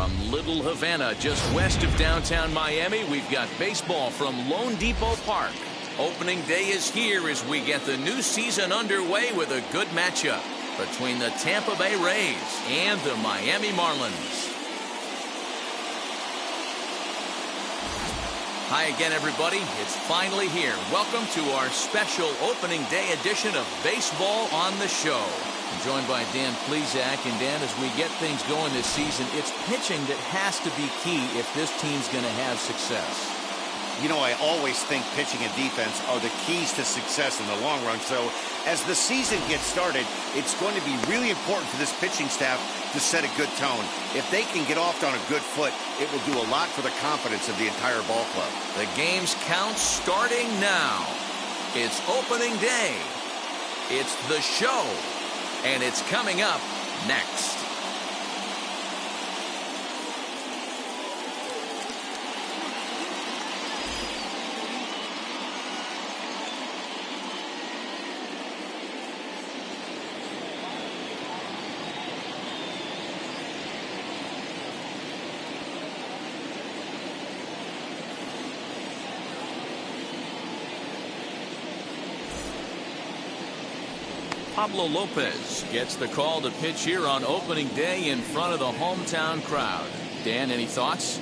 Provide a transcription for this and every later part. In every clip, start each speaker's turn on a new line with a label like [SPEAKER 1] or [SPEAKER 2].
[SPEAKER 1] From Little Havana, just west of downtown Miami, we've got baseball from Lone Depot Park. Opening day is here as we get the new season underway with a good matchup between the Tampa Bay Rays and the Miami Marlins. Hi again, everybody. It's finally here. Welcome to our special opening day edition of Baseball on the Show. I'm joined by Dan Plesac. And Dan, as we get things going this season, it's pitching that has to be key if this team's going to have success.
[SPEAKER 2] You know, I always think pitching and defense are the keys to success in the long run. So as the season gets started, it's going to be really important for this pitching staff to set a good tone. If they can get off on a good foot, it will do a lot for the confidence of the entire ball club.
[SPEAKER 1] The game's count starting now. It's opening day. It's the show. And it's coming up next. Pablo Lopez gets the call to pitch here on opening day in front of the hometown crowd. Dan, any thoughts?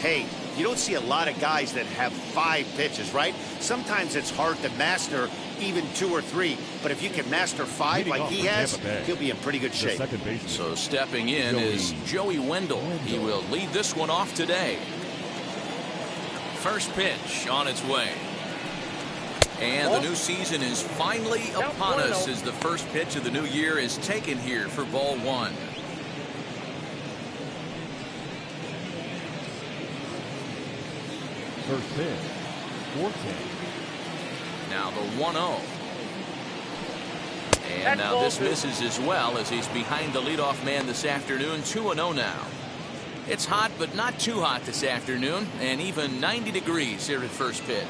[SPEAKER 2] Hey, you don't see a lot of guys that have 5 pitches, right? Sometimes it's hard to master even 2 or 3, but if you can master 5 like he has, he'll be in pretty good shape.
[SPEAKER 1] So stepping in is Joey Wendell. He will lead this one off today. First pitch on its way. And the new season is finally upon us as the first pitch of the new year is taken here for ball 1.
[SPEAKER 3] First pitch, 14.
[SPEAKER 1] Now the 1-0. And now this misses as well as he's behind the leadoff man this afternoon. 2-0 now. It's hot, but not too hot this afternoon, and even 90 degrees here at first pitch.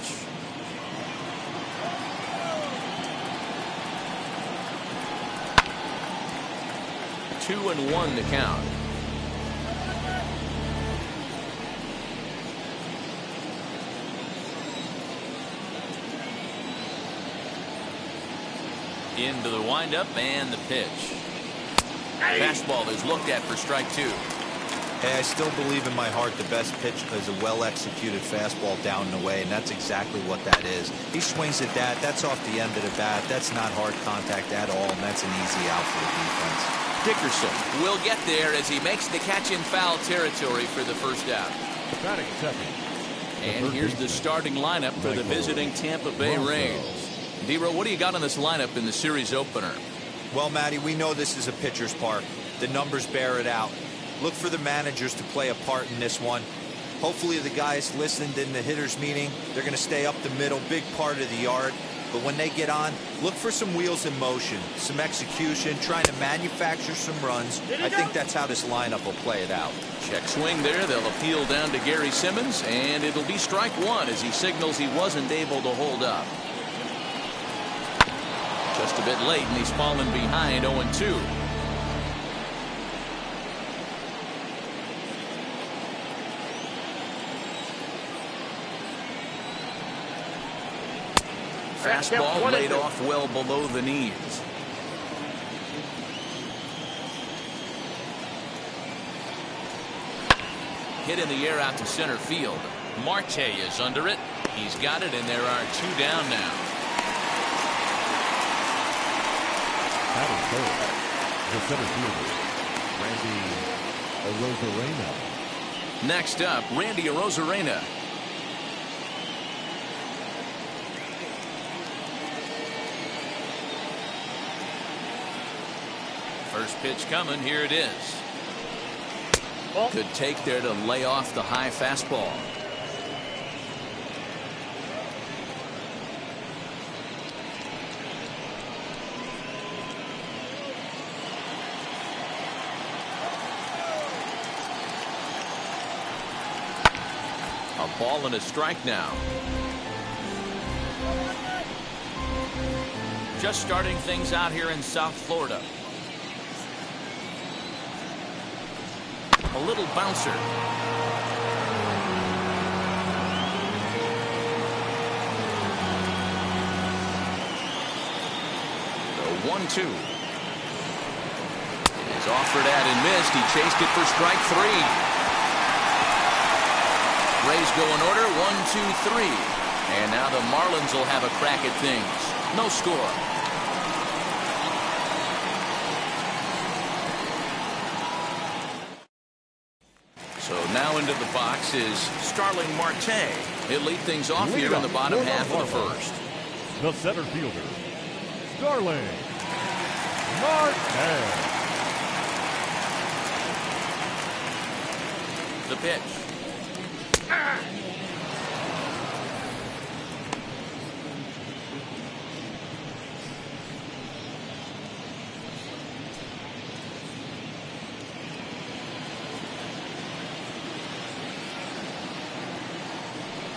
[SPEAKER 1] 2-1 to count. Into the windup and the pitch. Fastball is looked at for strike 2.
[SPEAKER 4] Hey, I still believe in my heart the best pitch is a well-executed fastball down and away, and that's exactly what that is. He swings at that. That's off the end of the bat. That's not hard contact at all, and that's an easy out for the defense.
[SPEAKER 1] Dickerson will get there as he makes the catch in foul territory for the first out.
[SPEAKER 3] Batting second.
[SPEAKER 1] And here's the starting lineup for the visiting Tampa Bay Rays. D-Row, what do you got on this lineup in the series opener?
[SPEAKER 4] Well, Matty, we know this is a pitcher's park. The numbers bear it out. Look for the managers to play a part in this one. Hopefully the guys listened in the hitters meeting. They're going to stay up the middle, big part of the yard. But when they get on, look for some wheels in motion, some execution, trying to manufacture some runs. I think that's how this lineup will play it out.
[SPEAKER 1] Check swing there. They'll appeal down to Gary Simmons, and it'll be strike 1 as he signals he wasn't able to hold up. Just a bit late, and he's fallen behind 0-2. Fastball laid off well below the knees. Hit in the air out to center field. Marte is under it. He's got it, and there are 2 down now.
[SPEAKER 3] Batting third, the center fielder, Randy Arozarena.
[SPEAKER 1] Next up, Randy Arozarena. First pitch coming. Here it is. Good take there to lay off the high fastball. A ball and a strike now. Just starting things out here in South Florida. A little bouncer. The 1-2. It is offered at and missed. He chased it for strike 3. Rays go in order, 1, 2, 3. And now the Marlins will have a crack at things. No score. So now into the box is Starling Marte. He'll lead things off here in the bottom half of the first.
[SPEAKER 3] The center fielder, Starling Marte.
[SPEAKER 1] The pitch.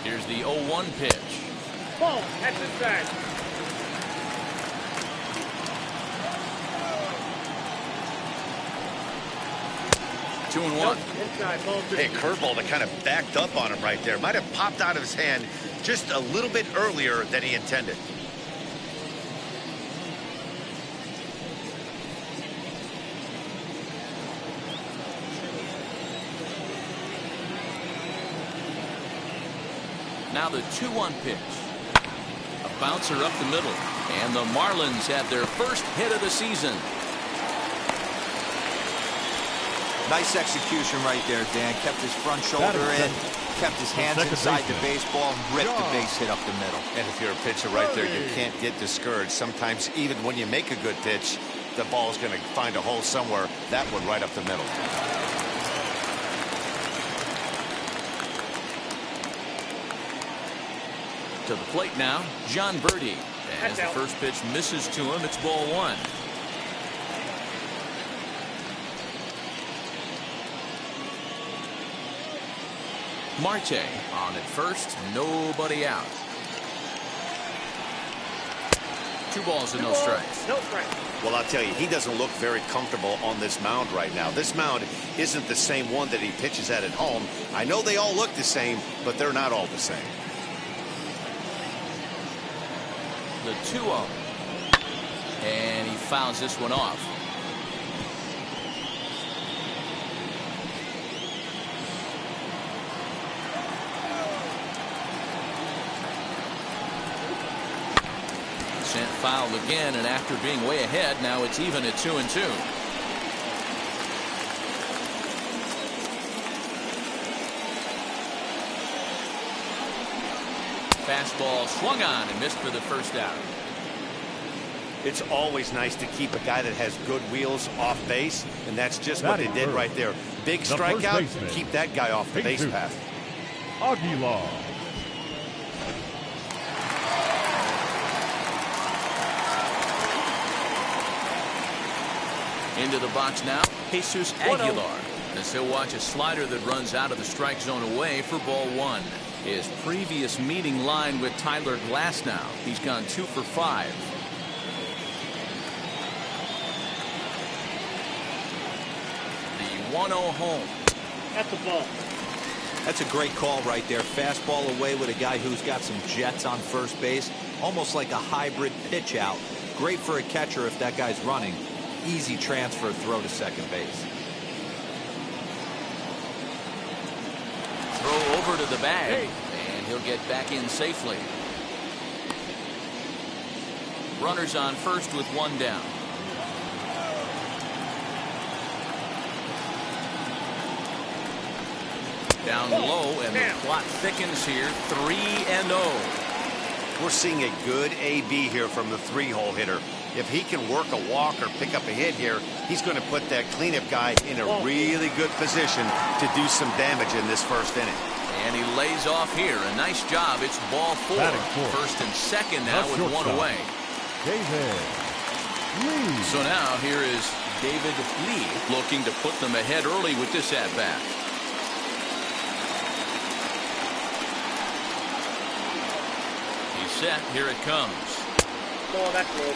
[SPEAKER 1] Here's the 0-1 pitch.
[SPEAKER 5] Ball, that's inside.
[SPEAKER 1] Two and one.
[SPEAKER 5] Inside, ball two.
[SPEAKER 2] Hey, curveball that kind of backed up on him right there. Might have popped out of his hand just a little bit earlier than he intended.
[SPEAKER 1] Now the 2-1 pitch. A bouncer up the middle. And the Marlins have their first hit of the season.
[SPEAKER 4] Nice execution right there, Dan. Kept his front shoulder in, kept his hands inside the baseball, and ripped the base hit up the middle.
[SPEAKER 2] And if you're a pitcher right there, you can't get discouraged. Sometimes even when you make a good pitch, the ball's going to find a hole somewhere. That one right up the middle.
[SPEAKER 1] To the plate now, John Birdie. As the first pitch misses to him, it's ball 1. Marte on at first, nobody out. 2 balls and no strikes.
[SPEAKER 5] No strikes.
[SPEAKER 2] Well, I'll tell you, he doesn't look very comfortable on this mound right now. This mound isn't the same one that he pitches at home. I know they all look the same, but they're not all the same.
[SPEAKER 1] The 2-0. And he fouls this one off. Sent foul again, and after being way ahead, now it's even at 2-2. Fastball swung on and missed for the first out.
[SPEAKER 2] It's always nice to keep a guy that has good wheels off base, and that's just what they did right there. Big strikeout, keep that guy off the base path.
[SPEAKER 3] Aguilar.
[SPEAKER 1] Into the box now, Jesus Aguilar. As he'll watch a slider that runs out of the strike zone away for ball 1. His previous meeting line with Tyler Glasnow. He's gone 2 for 5. The 1-0 home.
[SPEAKER 5] That's the ball.
[SPEAKER 4] That's a great call right there. Fastball away with a guy who's got some jets on first base. Almost like a hybrid pitch out. Great for a catcher if that guy's running. Easy transfer throw to second base.
[SPEAKER 1] Throw over to the bag. And he'll get back in safely. Runners on first with 1 down. Down low, and the plot thickens here. 3-0.
[SPEAKER 2] We're seeing a good AB here from the 3-hole hitter. If he can work a walk or pick up a hit here, he's going to put that cleanup guy in a really good position to do some damage in this first inning.
[SPEAKER 1] And he lays off here. A nice job. It's ball 4. First and second now with 1 away.
[SPEAKER 3] David Lee.
[SPEAKER 1] So now here is David Lee looking to put them ahead early with this at-bat. He's set. Here it comes.
[SPEAKER 5] Ball, that's low.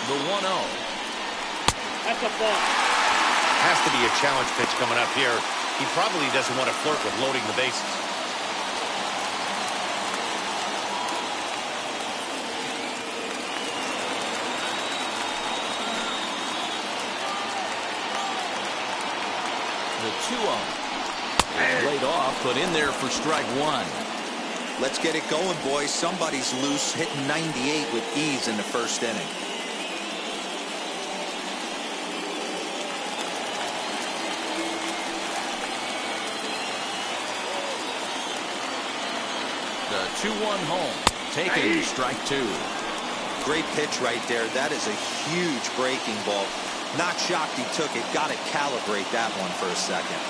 [SPEAKER 1] The 1-0.
[SPEAKER 5] That's a ball.
[SPEAKER 2] Has to be a challenge pitch coming up here. He probably doesn't want to flirt with loading the bases.
[SPEAKER 1] The 2-0. Laid off, put in there for strike one.
[SPEAKER 4] Let's get it going, boys. Somebody's loose, hitting 98 with ease in the first inning.
[SPEAKER 1] The 2-1 home. Taken, strike two.
[SPEAKER 4] Great pitch right there. That is a huge breaking ball. Not shocked he took it. Got to calibrate that one for a second.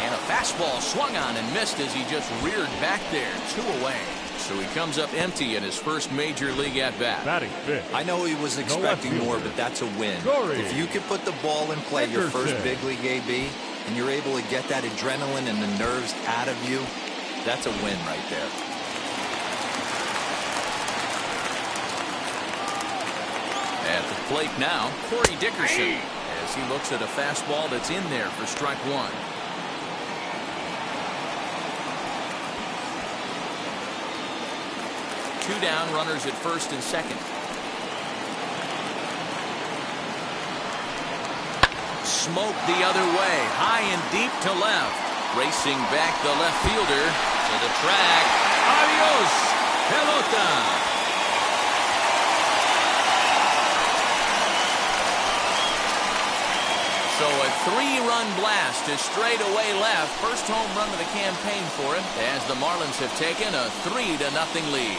[SPEAKER 1] And a fastball swung on and missed as he just reared back there. 2 away. So he comes up empty in his first major league at-bat.
[SPEAKER 3] Batting fifth.
[SPEAKER 4] I know he was expecting more, but that's a win. If you can put the ball in play your first big league AB, and you're able to get that adrenaline and the nerves out of you, that's a win right there.
[SPEAKER 1] At the plate now, Corey Dickerson, as he looks at a fastball that's in there for strike one. Two down, runners at first and second. Smoke the other way, high and deep to left. Racing back the left fielder to the track. Adios, pelota. So a 3-run blast to straightaway left. First home run of the campaign for him as the Marlins have taken a 3-0 lead.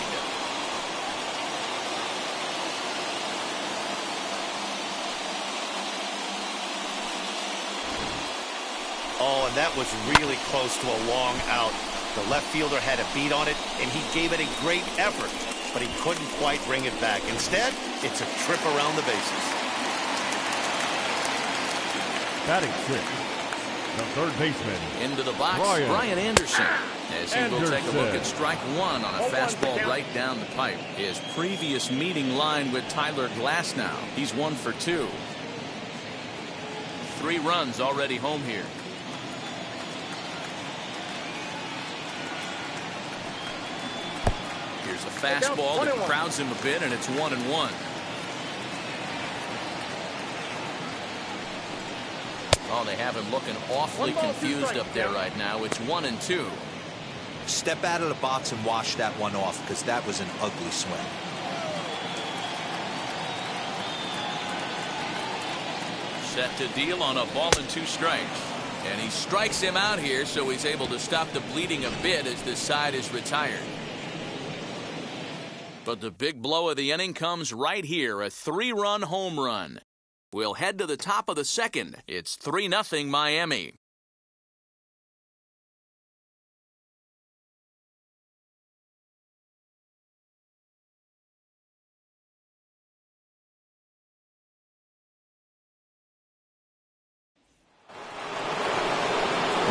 [SPEAKER 2] Oh, and that was really close to a long out. The left fielder had a beat on it, and he gave it a great effort, but he couldn't quite bring it back. Instead, it's a trip around the bases.
[SPEAKER 3] Batting sixth, the third baseman.
[SPEAKER 1] Into the box, Brian Anderson. As he will take a look at strike one on a fastball right down the pipe. His previous meeting line with Tyler Glasnow. He's 1 for 2. 3 runs already home here. Here's a fastball that crowds him a bit, and it's 1-1. Oh, they have him looking awfully confused up there right now. It's 1-2.
[SPEAKER 4] Step out of the box and wash that one off, because that was an ugly swing.
[SPEAKER 1] Set to deal on a ball and 2 strikes. And he strikes him out here, so he's able to stop the bleeding a bit as this side is retired. But the big blow of the inning comes right here, a 3-run home run. We'll head to the top of the second. It's 3-0 Miami.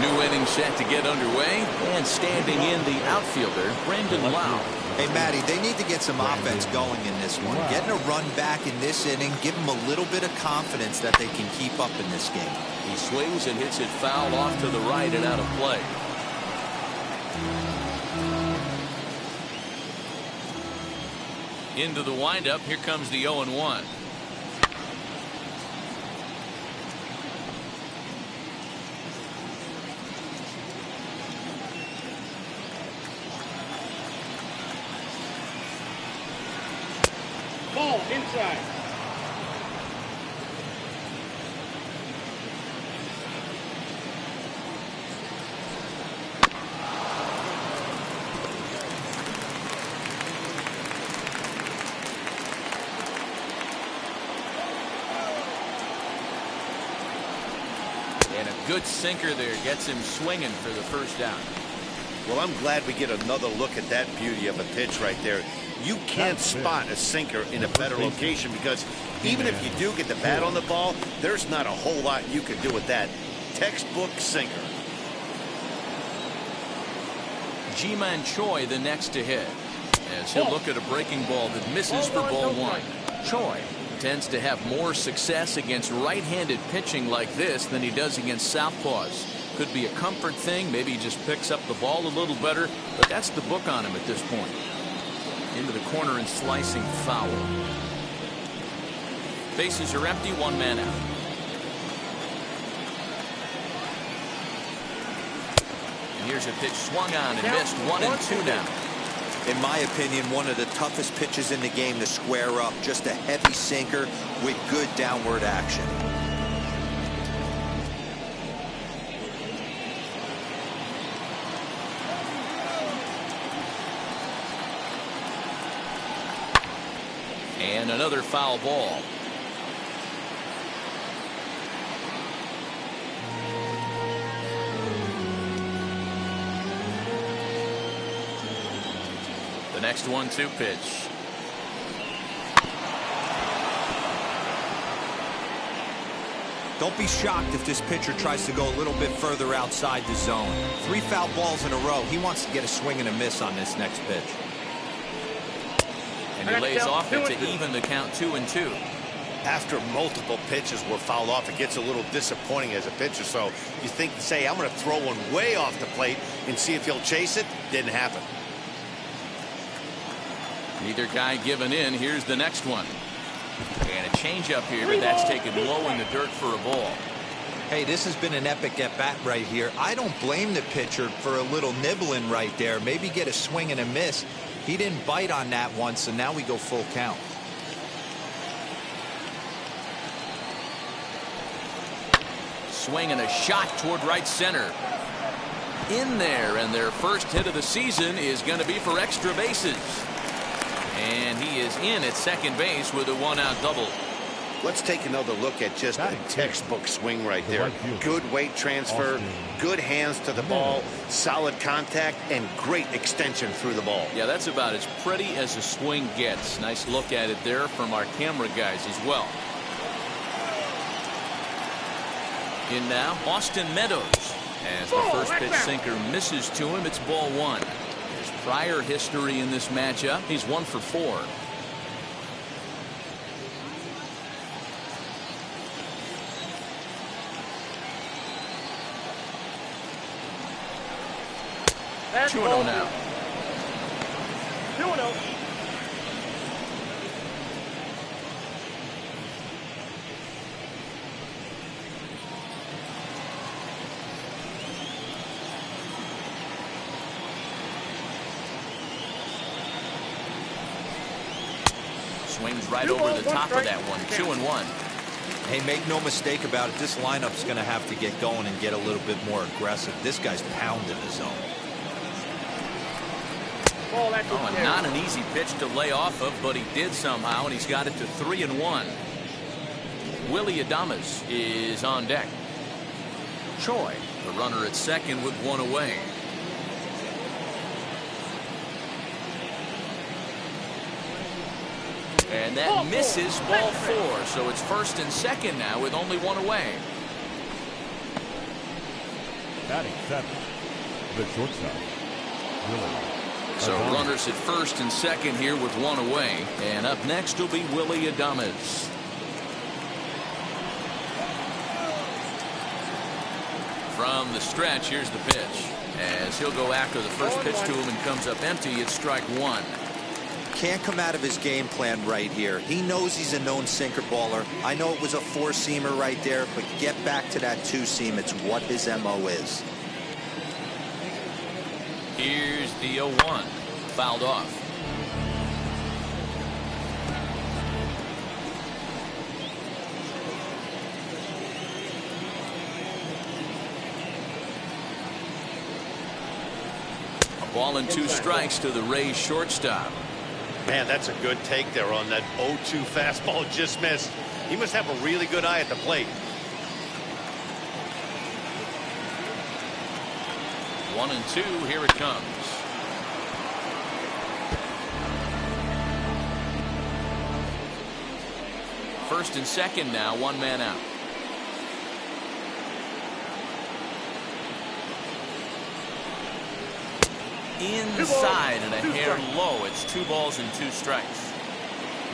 [SPEAKER 1] New inning set to get underway, and standing in the outfielder, Brandon Lau.
[SPEAKER 4] Hey, Matty, they need to get some offense going in this one. Getting a run back in this inning, give them a little bit of confidence that they can keep up in this game.
[SPEAKER 1] He swings and hits it foul off to the right and out of play. Into the windup, here comes the 0-1.
[SPEAKER 5] Ball inside.
[SPEAKER 1] And a good sinker there gets him swinging for the first down.
[SPEAKER 2] Well, I'm glad we get another look at that beauty of a pitch right there. You can't spot a sinker in a better location, because even if you do get the bat on the ball, there's not a whole lot you can do with that. Textbook sinker.
[SPEAKER 1] Ji-Man Choi the next to hit. as he'll look at a breaking ball that misses for ball one. Choi tends to have more success against right-handed pitching like this than he does against southpaws. Could be a comfort thing. Maybe he just picks up the ball a little better, but that's the book on him at this point. Into the corner and slicing foul. Bases are empty, one man out. And here's a pitch swung on and missed. 1-2 now.
[SPEAKER 4] In my opinion, one of the toughest pitches in the game to square up. Just a heavy sinker with good downward action.
[SPEAKER 1] And another foul ball. The next 1-2 pitch.
[SPEAKER 4] Don't be shocked if this pitcher tries to go a little bit further outside the zone. 3 foul balls in a row. He wants to get a swing and a miss on this next pitch.
[SPEAKER 1] And he lays off it to even the count 2-2.
[SPEAKER 2] After multiple pitches were fouled off, it gets a little disappointing as a pitcher. So you think, say, I'm going to throw one way off the plate and see if he'll chase it. Didn't happen.
[SPEAKER 1] Neither guy giving in. Here's the next one. And a changeup here, but that's taken low in the dirt for a ball.
[SPEAKER 4] Hey, this has been an epic at-bat right here. I don't blame the pitcher for a little nibbling right there. Maybe get a swing and a miss. He didn't bite on that one, so now we go full count.
[SPEAKER 1] Swing and a shot toward right center. In there, and their first hit of the season is going to be for extra bases. And he is in at second base with a 1-out double.
[SPEAKER 2] Let's take another look at just a textbook swing right there. Good weight transfer, good hands to the ball, solid contact, and great extension through the ball.
[SPEAKER 1] Yeah, that's about as pretty as a swing gets. Nice look at it there from our camera guys as well. In now, Austin Meadows. As the first pitch sinker misses to him, it's ball one. His prior history in this matchup, he's 1 for 4.
[SPEAKER 5] That's
[SPEAKER 1] 2-0 now.
[SPEAKER 5] 2-0.
[SPEAKER 1] Swings right over the top of that one. 2-1.
[SPEAKER 4] Hey, make no mistake about it. This lineup's going to have to get going and get a little bit more aggressive. This guy's pounding the zone.
[SPEAKER 5] Oh,
[SPEAKER 1] and not an easy pitch to lay off of, but he did somehow, and he's got it to 3-1. Willie Adames is on deck. Choi, the runner at second with 1 away. And that misses ball 4, so it's first and second now with only 1 away.
[SPEAKER 3] Batting 7, the shortstop, Willie.
[SPEAKER 1] So runners at first and second here with 1 away. And up next will be Willie Adames. From the stretch, here's the pitch. As he'll go after the first pitch to him and comes up empty, it's strike 1.
[SPEAKER 4] Can't come out of his game plan right here. He knows he's a known sinker baller. I know it was a 4-seamer right there, but get back to that 2-seam. It's what his MO is.
[SPEAKER 1] Here's the 0-1. Fouled off. A ball and 2 strikes to the Rays shortstop.
[SPEAKER 2] Man, that's a good take there on that 0-2 fastball just missed. He must have a really good eye at the plate.
[SPEAKER 1] 1-2, here it comes. First and second now, 1 man out. inside and a hair low. It's 2 balls and 2 strikes.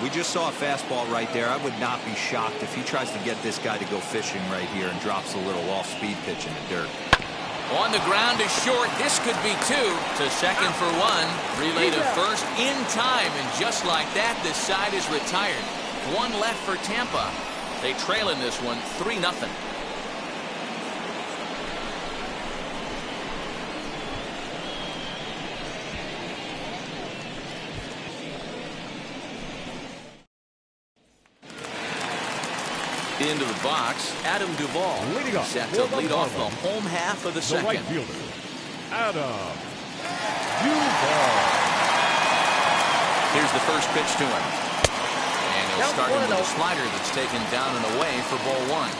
[SPEAKER 4] We just saw a fastball right there. I would not be shocked if he tries to get this guy to go fishing right here and drops a little off-speed pitch in the dirt.
[SPEAKER 1] On the ground is short. This could be 2. To second for 1. Relay to first in time, and just like that, this side is retired. 1 left for Tampa. They trail in this one 3-0. Into the box, Adam Duvall
[SPEAKER 3] leading up
[SPEAKER 1] set to lead off the home half of the second.
[SPEAKER 3] Right fielder, Adam Duvall.
[SPEAKER 1] Here's the first pitch to him. And he'll start him with a slider that's taken down and away for ball 1.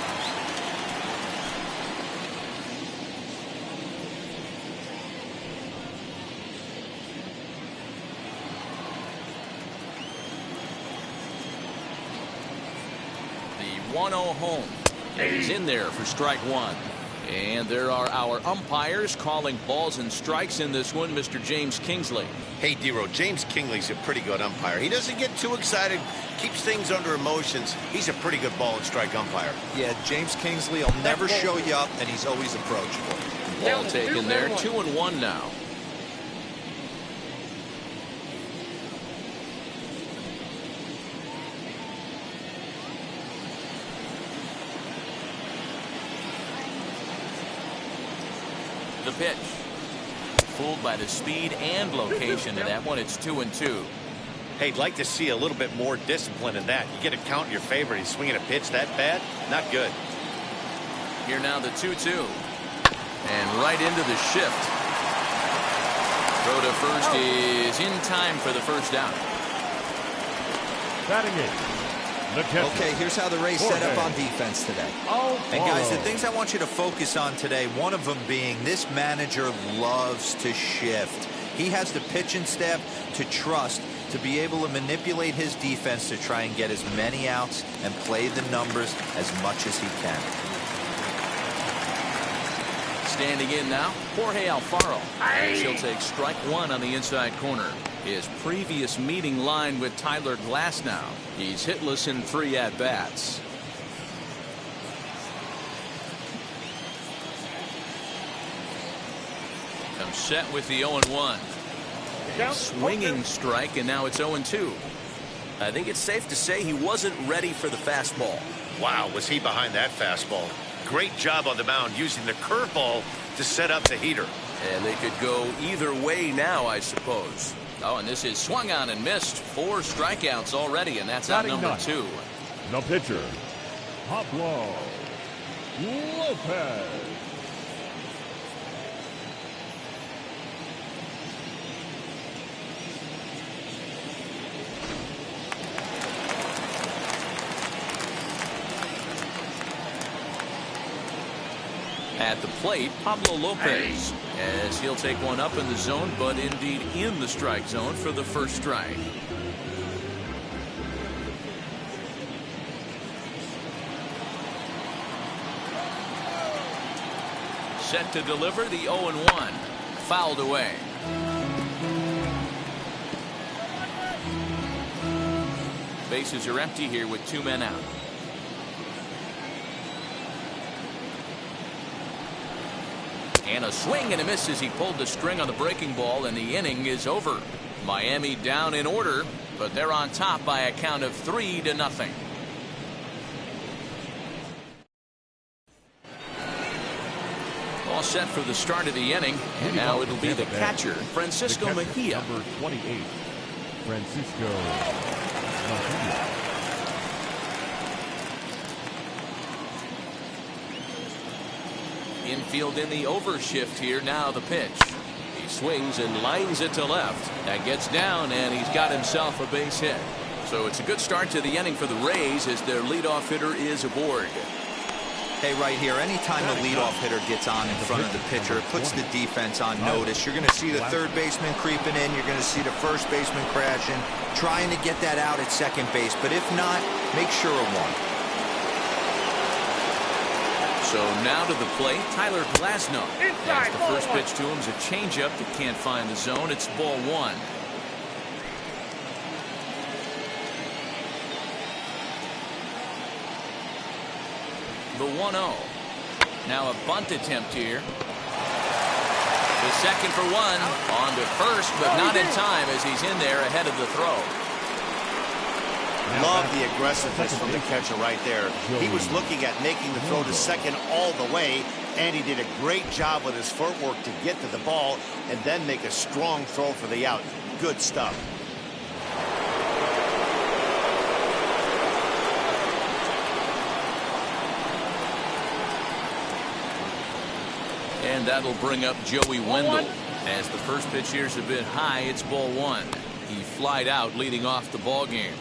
[SPEAKER 1] The 1-0 home. He's in there for strike 1. And there are our umpires calling balls and strikes in this one. Mr. James Kingsley.
[SPEAKER 2] Hey, D-Row, James Kingley's a pretty good umpire. He doesn't get too excited, keeps things under emotions. He's a pretty good ball and strike umpire.
[SPEAKER 4] Yeah, James Kingsley will never show you up, and he's always approachable.
[SPEAKER 1] Ball taken there, 2-1 now. The pitch. Fooled by the speed and location of that one. It's 2-2.
[SPEAKER 2] Hey, I'd like to see a little bit more discipline in that. You get a count in your favor. He's swinging a pitch that bad. Not good.
[SPEAKER 1] Here now the 2-2. And right into the shift. Throw to first is in time for the first down.
[SPEAKER 3] Batting it.
[SPEAKER 4] Okay, here's how the Rays set up on defense today. And guys, the things I want you to focus on today, one of them being this manager loves to shift. He has the pitching staff to trust to be able to manipulate his defense to try and get as many outs and play the numbers as much as he can.
[SPEAKER 1] Standing in now, Jorge Alfaro. He'll take strike 1 on the inside corner. His previous meeting line with Tyler Glass now. He's hitless in 3 at-bats. Comes set with the 0-1. Swinging strike, and now it's 0-2. I think it's safe to say he wasn't ready for the fastball.
[SPEAKER 2] Wow, was he behind that fastball. Great job on the mound using the curveball to set up the heater.
[SPEAKER 1] And they could go either way now, I suppose. Oh, and this is swung on and missed. 4 strikeouts already, and that's out number 2.
[SPEAKER 3] The pitcher, Pablo Lopez.
[SPEAKER 1] At the plate, Pablo Lopez, as he'll take one up in the zone, but indeed in the strike zone for the first strike. Set to deliver the 0-1. Fouled away. Bases are empty here with 2 men out. And a swing and a miss as he pulled the string on the breaking ball, and the inning is over. Miami down in order, but they're on top by a count of 3-0. All set for the start of the inning, and now it'll be the catcher, Francisco Mejia.
[SPEAKER 3] Number 28, Francisco Mejia.
[SPEAKER 1] Infield in the overshift here. Now the pitch. He swings and lines it to left. That gets down, and he's got himself a base hit. So it's a good start to the inning for the Rays as their leadoff hitter is aboard.
[SPEAKER 4] Hey, right here, anytime the leadoff hitter gets on in front of the pitcher, it puts the defense on notice. You're going to see the third baseman creeping in. You're going to see the first baseman crashing, trying to get that out at second base. But if not, make sure of one.
[SPEAKER 1] So now to the plate, Tyler Glasnow. As the first pitch to him is a changeup that can't find the zone. It's ball one. The 1-0. Now a bunt attempt here. The second for one. On to first, but not in time as he's in there ahead of the throw.
[SPEAKER 2] Love the aggressiveness from the catcher right there. He was looking at making the throw to second all the way, and he did a great job with his footwork to get to the ball and then make a strong throw for the out. Good stuff.
[SPEAKER 1] And that'll bring up Joey Wendell. As the first pitch here's a bit high, it's ball one. He flied out leading off the ball game.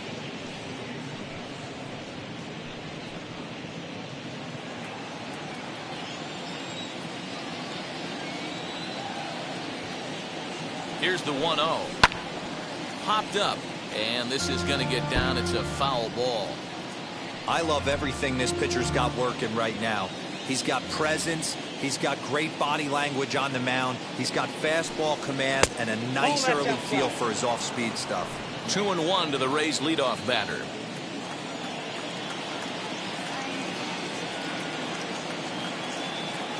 [SPEAKER 1] Here's the 1-0. Popped up, and this is going to get down. It's a foul ball.
[SPEAKER 4] I love everything this pitcher's got working right now. He's got presence. He's got great body language on the mound. He's got fastball command and a nice early feel for his off-speed stuff.
[SPEAKER 1] 2-1 to the Rays leadoff batter.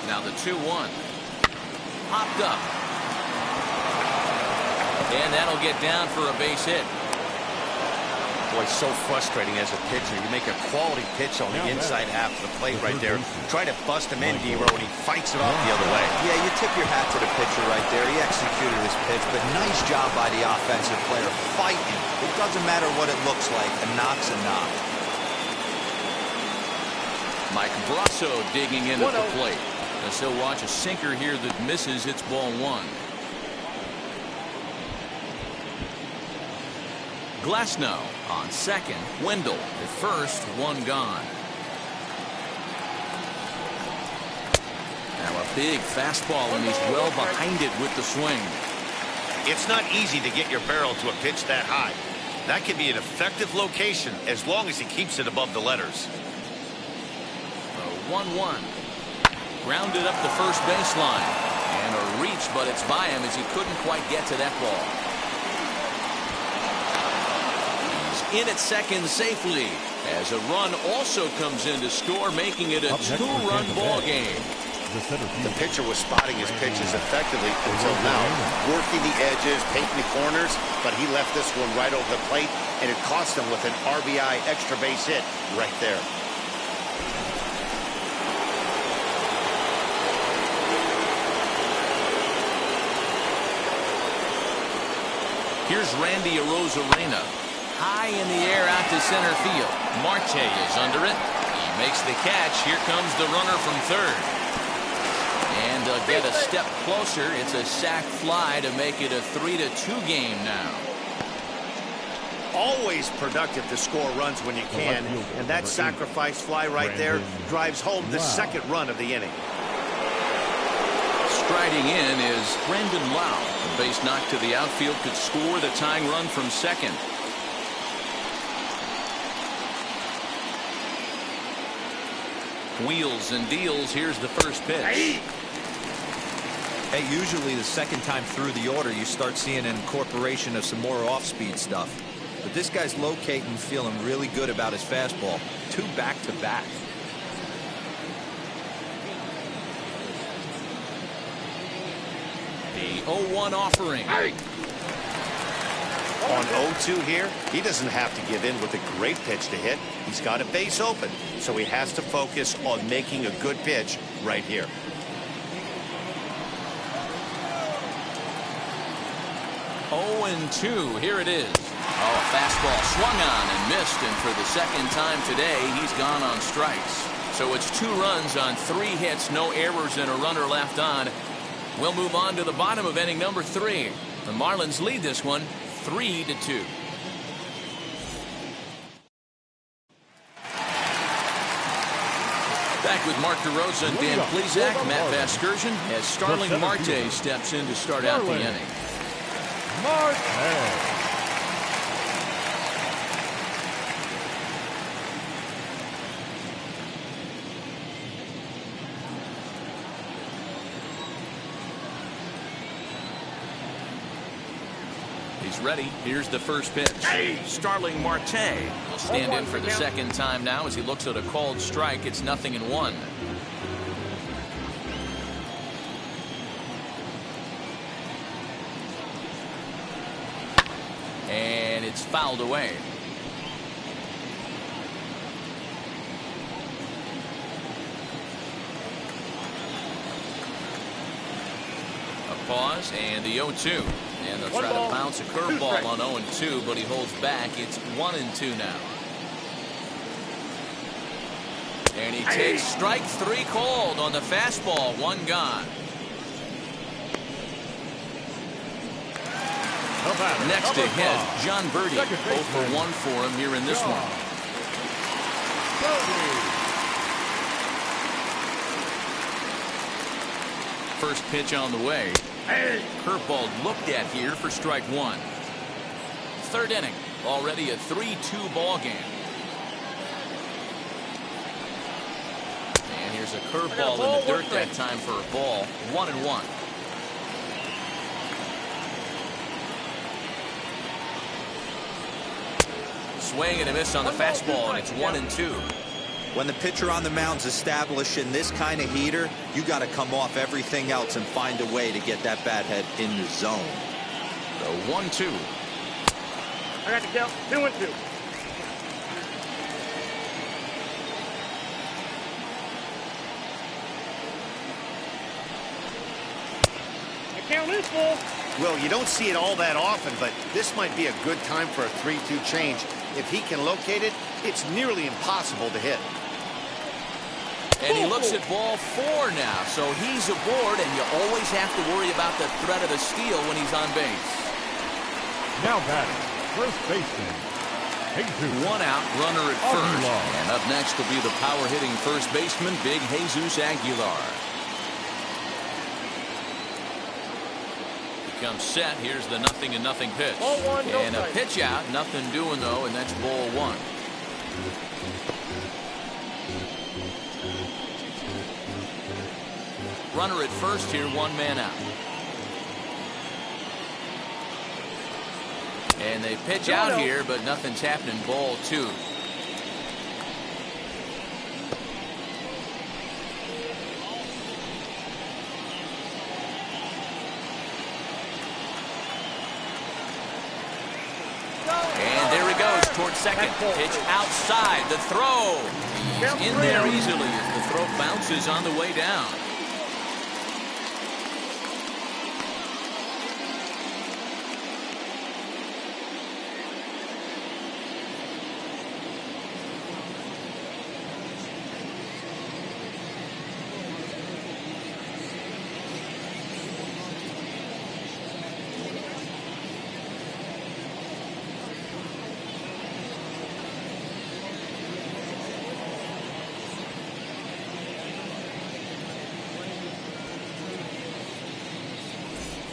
[SPEAKER 1] Now the 2-1. Popped up. And that'll get down for a base hit.
[SPEAKER 2] Boy, so frustrating as a pitcher. You make a quality pitch on the inside half of the plate right there. Try to bust him in, D-Row, and he fights it off the other way.
[SPEAKER 4] Yeah, you tip your hat to the pitcher right there. He executed his pitch, but nice job by the offensive player fighting. It doesn't matter what it looks like. A knock's a knock.
[SPEAKER 1] Mike Brasso digging in at the plate. As he'll watch a sinker here that misses. It's ball one. Glasnow on second. Wendell at first. One gone. Now a big fastball, and he's well behind it with the swing.
[SPEAKER 2] It's not easy to get your barrel to a pitch that high. That can be an effective location as long as he keeps it above the letters.
[SPEAKER 1] 1-1. Grounded up the first baseline. And a reach, but it's by him as he couldn't quite get to that ball. In at second safely as a run also comes in to score, making it a two-run ball game.
[SPEAKER 2] The pitcher was spotting his pitches effectively until now, working the edges, taking the corners, but he left this one right over the plate, and it cost him with an RBI extra base hit right there.
[SPEAKER 1] Here's Randy Arozarena. High in the air out to center field. Marte is under it. He makes the catch. Here comes the runner from third. And they'll get a step closer. It's a sac fly to make it a 3-2 game now.
[SPEAKER 2] Always productive to score runs when you can, and that sacrifice fly right there drives home the second run of the inning.
[SPEAKER 1] Striding in is Brandon Lau. The base knock to the outfield could score the tying run from second. Wheels and deals. Here's the first pitch.
[SPEAKER 4] Hey, usually the second time through the order you start seeing an incorporation of some more off-speed stuff. But this guy's locating, feeling really good about his fastball. 2 back-to-back.
[SPEAKER 1] The 0-1 offering.
[SPEAKER 2] On 0-2 here, he doesn't have to give in with a great pitch to hit. He's got a base open, so he has to focus on making a good pitch right here.
[SPEAKER 1] Oh, and 2. Here it is. Oh, a fastball swung on and missed, and for the second time today, he's gone on strikes. So it's 2 runs on 3 hits, no errors, and a runner left on. We'll move on to the bottom of inning number 3. The Marlins lead this one 3-2. Back with Mark DeRosa and Dan Plesac, Matt Vasgersian, as Starling Marte steps in to start out the inning.
[SPEAKER 3] Marte.
[SPEAKER 1] ready. Here's the first pitch. Starling Marte will stand in for the second time now as he looks at a called strike. It's 0-1. And it's fouled away. Pause and the 0-2, and they'll try to bounce a curveball on 0-2, but he holds back. It's 1-2 now, and he takes strike 3 called on the fastball. 1 gone. Next to hit, John Birdie. 0 for 1 for him here in this one. First pitch on the way. Curveball looked at here for strike 1. Third inning, already a 3-2 ball game. And here's a curveball in the dirt that time for a ball. 1-1. Swing and a miss on the fastball, and it's 1-2.
[SPEAKER 4] When the pitcher on the mound's establishing this kind of heater, you got to come off everything else and find a way to get that bat head in the zone.
[SPEAKER 1] So 1-2.
[SPEAKER 5] I got the count. 2-2. The count is full.
[SPEAKER 2] Well, you don't see it all that often, but this might be a good time for a 3-2 change. If he can locate it, it's nearly impossible to hit.
[SPEAKER 1] And he looks at ball 4 now, so he's aboard, and you always have to worry about the threat of a steal when he's on base.
[SPEAKER 3] Now batting, first baseman, Jesus.
[SPEAKER 1] 1 out, runner at first.
[SPEAKER 3] Aguilar.
[SPEAKER 1] And up next will be the power-hitting first baseman, Big Jesus Aguilar. He comes set. Here's the 0-0 pitch.
[SPEAKER 5] Ball 1, no
[SPEAKER 1] and a
[SPEAKER 5] strike.
[SPEAKER 1] pitch out, nothing doing though, and that's ball 1. Runner at first here, 1 man out. And they pitch out here, but nothing's happening. Ball 2. And there he goes towards second. Pitch outside. The throw. He's in there easily as the throw bounces on the way down.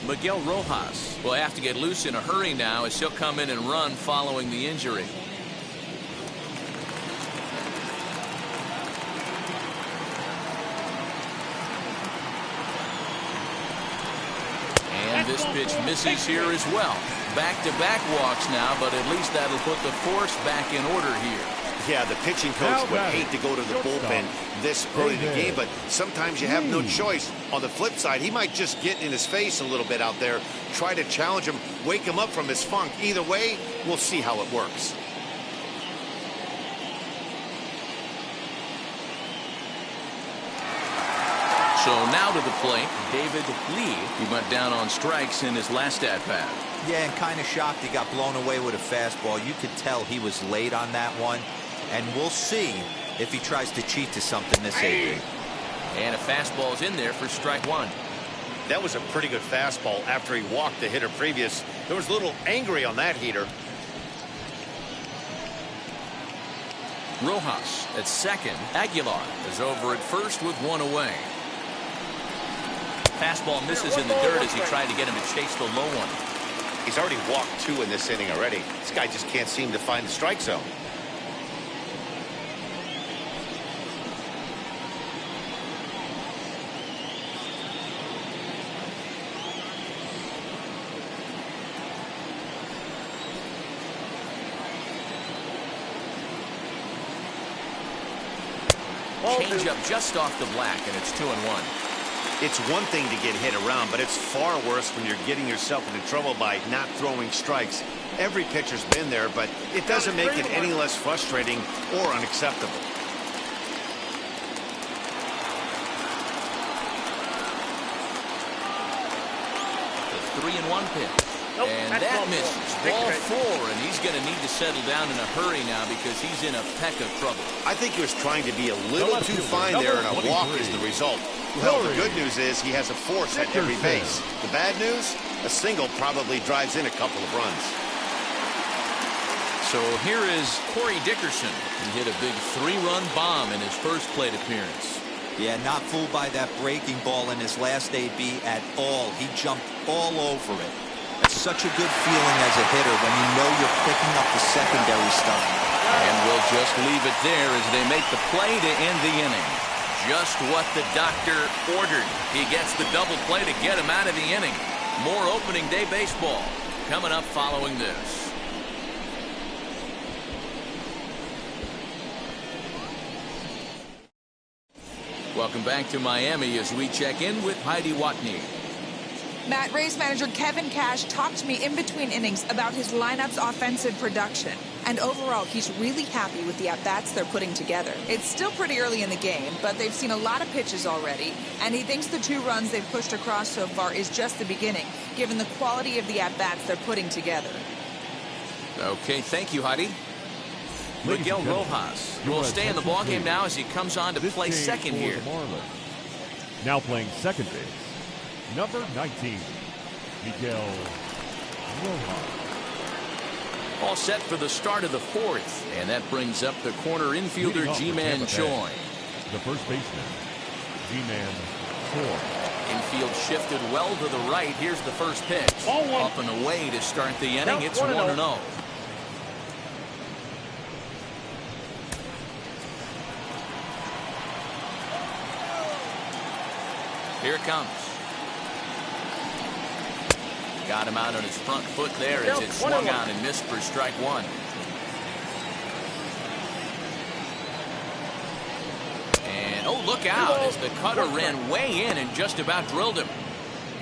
[SPEAKER 1] Miguel Rojas will have to get loose in a hurry now as he'll come in and run following the injury. And this pitch misses here as well. Back-to-back walks now, but at least that'll put the force back in order here.
[SPEAKER 2] Yeah, the pitching coach would hate to go to the bullpen this early in the game, but sometimes you have no choice. On the flip side, he might just get in his face a little bit out there, try to challenge him, wake him up from his funk. Either way, we'll see how it works.
[SPEAKER 1] So now to the plate, David Lee. He went down on strikes in his last at-bat.
[SPEAKER 4] Yeah, and kind of shocked he got blown away with a fastball. You could tell he was late on that one. And we'll see if he tries to cheat to something this evening.
[SPEAKER 1] And a fastball's in there for strike 1.
[SPEAKER 2] That was a pretty good fastball after he walked the hitter previous. There was a little angry on that heater.
[SPEAKER 1] Rojas at second. Aguilar is over at first with 1 away. Fastball misses in the dirt as he tried to get him to chase the low one.
[SPEAKER 2] He's already walked 2 in this inning already. This guy just can't seem to find the strike zone.
[SPEAKER 1] changeup just off the black, and it's 2-1.
[SPEAKER 2] It's one thing to get hit around, but it's far worse when you're getting yourself into trouble by not throwing strikes. Every pitcher's been there, but it doesn't make it any less frustrating or unacceptable.
[SPEAKER 1] The 3-1 pitch. And that misses. Ball 4, and he's going to need to settle down in a hurry now because he's in a peck of trouble.
[SPEAKER 2] I think he was trying to be a little too fine there, and a walk is the result. Well, the good news is he has a force at every base. The bad news? A single probably drives in a couple of runs.
[SPEAKER 1] So here is Corey Dickerson. He hit a big 3-run bomb in his first plate appearance.
[SPEAKER 4] Yeah, not fooled by that breaking ball in his last AB at all. He jumped all over it. It's such a good feeling as a hitter when you know you're picking up the secondary stuff.
[SPEAKER 1] And we'll just leave it there as they make the play to end the inning. Just what the doctor ordered. He gets the double play to get him out of the inning. More opening day baseball coming up following this. Welcome back to Miami as we check in with Heidi Watney.
[SPEAKER 6] Matt, Rays manager Kevin Cash talked to me in between innings about his lineup's offensive production. And overall, he's really happy with the at-bats they're putting together. It's still pretty early in the game, but they've seen a lot of pitches already. And he thinks the 2 runs they've pushed across so far is just the beginning, given the quality of the at-bats they're putting together.
[SPEAKER 1] Okay, thank you, Heidi. Miguel Rojas will stay in the ballgame now as he comes on to play second here.
[SPEAKER 3] Now playing second base, number 19, Miguel Rojas.
[SPEAKER 1] All set for the start of the 4th, and that brings up the corner infielder Ji-Man Choi.
[SPEAKER 3] The first baseman, Ji-Man Choi.
[SPEAKER 1] Infield shifted well to the right. Here's the first pitch. Up and away to start the inning. It's 1-0. Here it comes. Got him out on his front foot there as it swung on and missed for strike 1. And, oh, look out as the cutter ran way in and just about drilled him.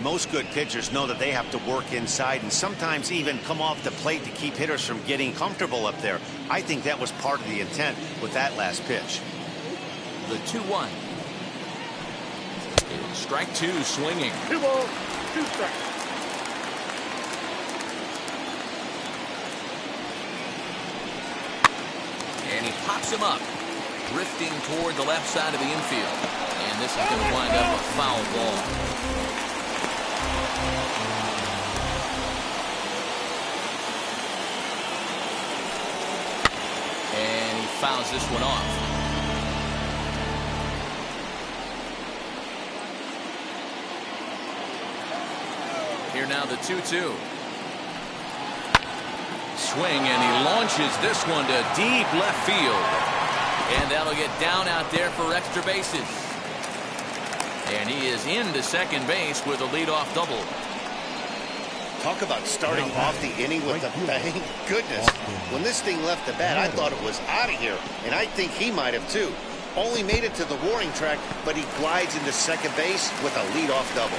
[SPEAKER 2] Most good pitchers know that they have to work inside and sometimes even come off the plate to keep hitters from getting comfortable up there. I think that was part of the intent with that last pitch.
[SPEAKER 1] The 2-1. Strike 2 swinging.
[SPEAKER 5] 2 balls, 2 strikes.
[SPEAKER 1] And he pops him up, drifting toward the left side of the infield. And this is going to wind up a foul ball. And he fouls this one off. Here now the 2-2. Swing, and he launches this one to deep left field. And that'll get down out there for extra bases. And he is into second base with a leadoff double.
[SPEAKER 2] Talk about starting off the inning with a bang. Goodness, when this thing left the bat, I thought it was out of here. And I think he might have too. Only made it to the warning track, but he glides into second base with a leadoff double.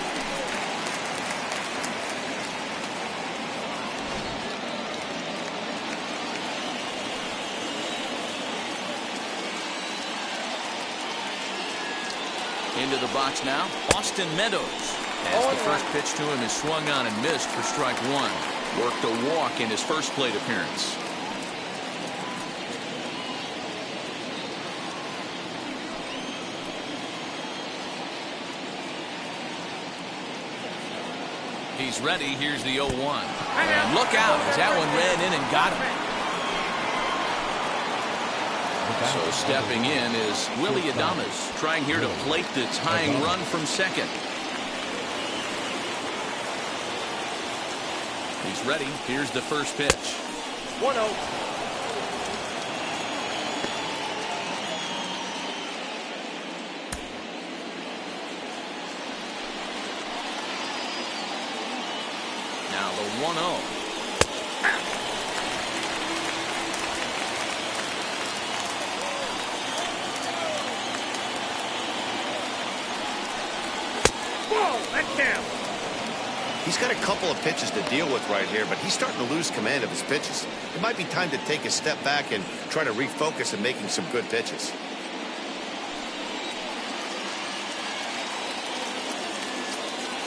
[SPEAKER 1] Into the box now, Austin Meadows. As the first pitch to him is swung on and missed for strike 1. Worked a walk in his first plate appearance. He's ready. Here's the 0-1. And look out as that one ran in and got him. So stepping in is Willie Adames, trying here to plate the tying run from second. He's ready. Here's the first pitch.
[SPEAKER 5] 1-0.
[SPEAKER 1] Now the 1-0.
[SPEAKER 2] He's got a couple of pitches to deal with right here, but he's starting to lose command of his pitches. It might be time to take a step back and try to refocus on making some good pitches.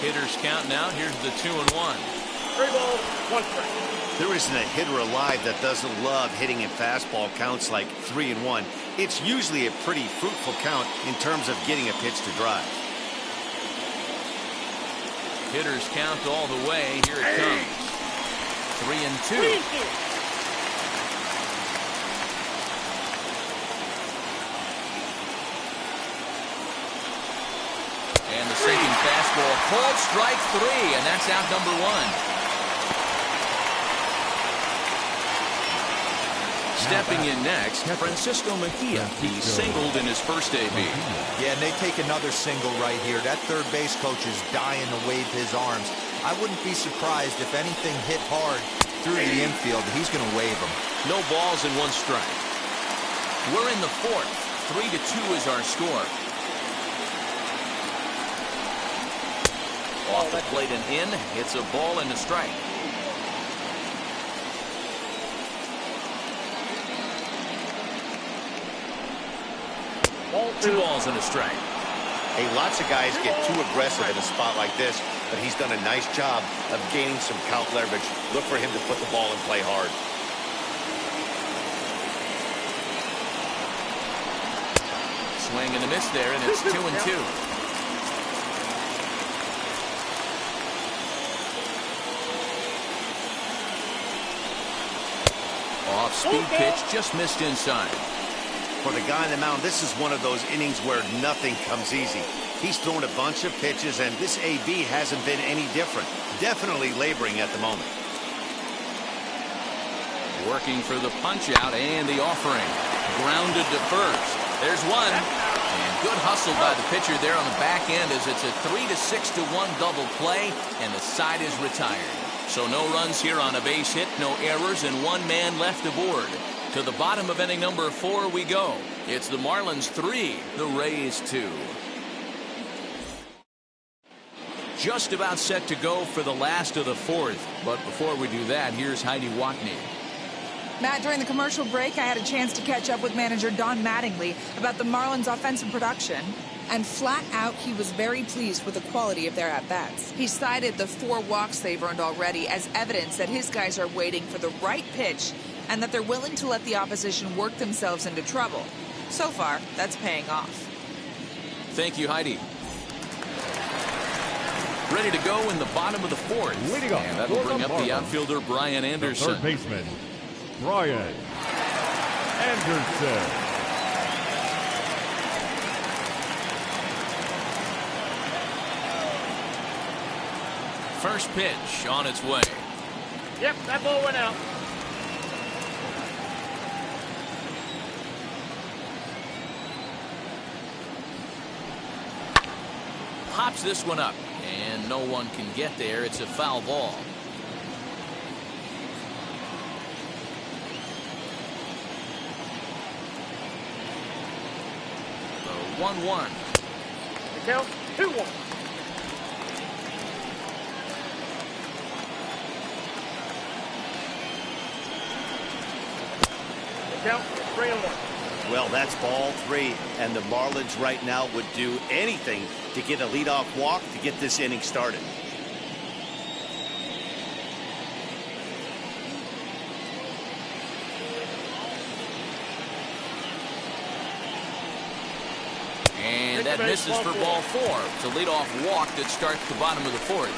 [SPEAKER 1] Hitters count now. Here's the 2-1.
[SPEAKER 5] 3 balls, 1 strike.
[SPEAKER 2] There isn't a hitter alive that doesn't love hitting in fastball counts like 3-1. It's usually a pretty fruitful count in terms of getting a pitch to drive.
[SPEAKER 1] Hitters count all the way. Here it comes. 3-2. And the sinking fastball called strike 3, and that's out number 1. Stepping in next, Francisco Mejia. He singled in his first AB.
[SPEAKER 4] Yeah, and they take another single right here. That third base coach is dying to wave his arms. I wouldn't be surprised if anything hit hard through the infield. He's going to wave them.
[SPEAKER 1] No balls and 1 strike. We're in the 4th. 3-2 is our score. Off the plate and in. It's a ball and a strike.
[SPEAKER 5] Ball
[SPEAKER 1] 2 balls and a strike.
[SPEAKER 2] Hey, lots of guys get too aggressive in a spot like this, but he's done a nice job of gaining some count leverage. Look for him to put the ball in play hard.
[SPEAKER 1] Swing and a miss there, and it's 2-2. Off-speed pitch, just missed inside.
[SPEAKER 2] For the guy on the mound, this is one of those innings where nothing comes easy. He's thrown a bunch of pitches, and this AB hasn't been any different. Definitely laboring at the moment.
[SPEAKER 1] Working for the punch-out and the offering. Grounded to first. There's one. And good hustle by the pitcher there on the back end as it's a 3-6-1 double play, and the side is retired. So no runs here on a base hit, no errors, and 1 man left aboard. To the bottom of inning number 4 we go. It's the Marlins 3, the Rays 2. Just about set to go for the last of the 4th. But before we do that, here's Heidi Watney.
[SPEAKER 6] Matt, during the commercial break, I had a chance to catch up with manager Don Mattingly about the Marlins' offensive production. And flat out, he was very pleased with the quality of their at-bats. He cited the 4 walks they've earned already as evidence that his guys are waiting for the right pitch and that they're willing to let the opposition work themselves into trouble. So far, that's paying off.
[SPEAKER 1] Thank you, Heidi. Ready to go in the bottom of the 4th.
[SPEAKER 3] Leading off
[SPEAKER 1] And that'll bring up the
[SPEAKER 3] Marlins,
[SPEAKER 1] outfielder Brian Anderson.
[SPEAKER 3] The third baseman, Brian Anderson.
[SPEAKER 1] First pitch on its way.
[SPEAKER 5] Yep, that ball went out.
[SPEAKER 1] Pops this one up, and no one can get there. It's a foul ball. The 1-1.
[SPEAKER 5] The count, 2-1. The count, 3-1.
[SPEAKER 2] Well, that's ball 3, and the Marlins right now would do anything to get a leadoff walk to get this inning started.
[SPEAKER 1] And that misses for ball 4. It's a leadoff walk that starts the bottom of the 4th.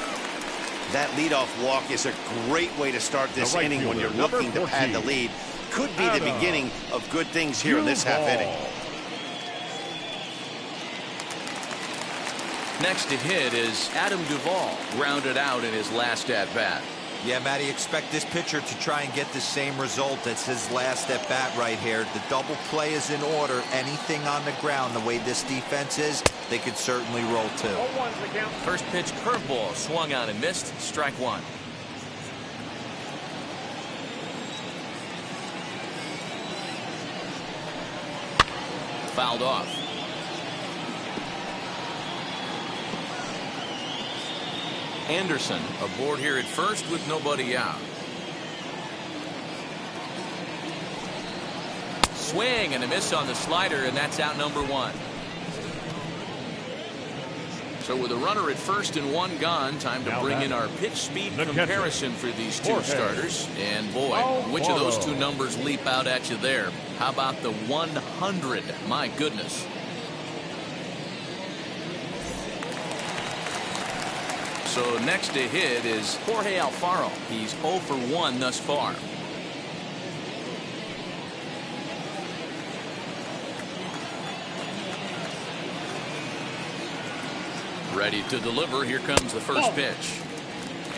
[SPEAKER 2] That leadoff walk is a great way to start this
[SPEAKER 3] right
[SPEAKER 2] inning when you're
[SPEAKER 3] fielder,
[SPEAKER 2] looking to
[SPEAKER 3] number
[SPEAKER 2] pad the
[SPEAKER 3] 14.
[SPEAKER 2] lead. Could be the beginning of good things here in this half inning.
[SPEAKER 1] Next to hit is Adam Duvall, grounded out in his last at-bat.
[SPEAKER 4] Yeah, Matty, expect this pitcher to try and get the same result as his last at-bat right here. The double play is in order. Anything on the ground, the way this defense is, they could certainly roll too.
[SPEAKER 5] 0-1's the count.
[SPEAKER 1] First pitch curveball, swung on and missed. Strike 1. Fouled off. Anderson aboard here at first with nobody out. Swing and a miss on the slider, and that's out number 1. So with a runner at first and 1 gone, time to bring in our pitch speed comparison for these two starters. And boy, which of those two numbers leap out at you there? How about the 100? My goodness. So next to hit is Jorge Alfaro. He's 0 for 1 thus far. Ready to deliver. Here comes the first pitch.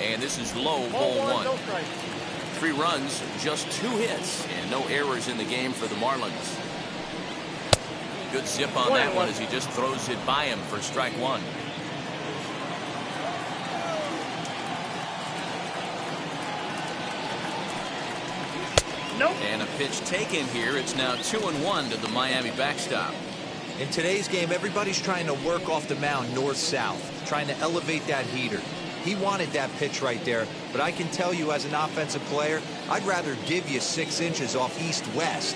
[SPEAKER 1] And this is low, ball 1. 3 runs, just 2 hits, and no errors in the game for the Marlins. Good zip on that one as he just throws it by him for strike 1. And a pitch taken here. It's now 2-1 to the Miami backstop.
[SPEAKER 4] In today's game, everybody's trying to work off the mound north-south, trying to elevate that heater. He wanted that pitch right there, but I can tell you as an offensive player, I'd rather give you 6 inches off east-west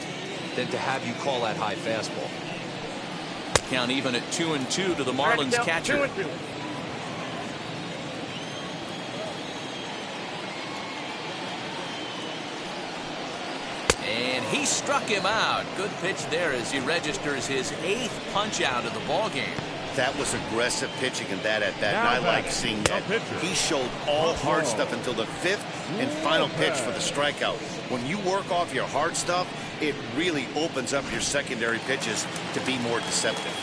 [SPEAKER 4] than to have you call that high fastball.
[SPEAKER 1] Count even at 2-2 to the Marlins catcher.
[SPEAKER 5] 2-2.
[SPEAKER 1] And he struck him out. Good pitch there as he registers his 8th punch out of the ball game.
[SPEAKER 2] That was aggressive pitching in that at bat, and I like seeing that. He showed all hard stuff until the 5th and final pitch for the strikeout. When you work off your hard stuff, it really opens up your secondary pitches to be more deceptive.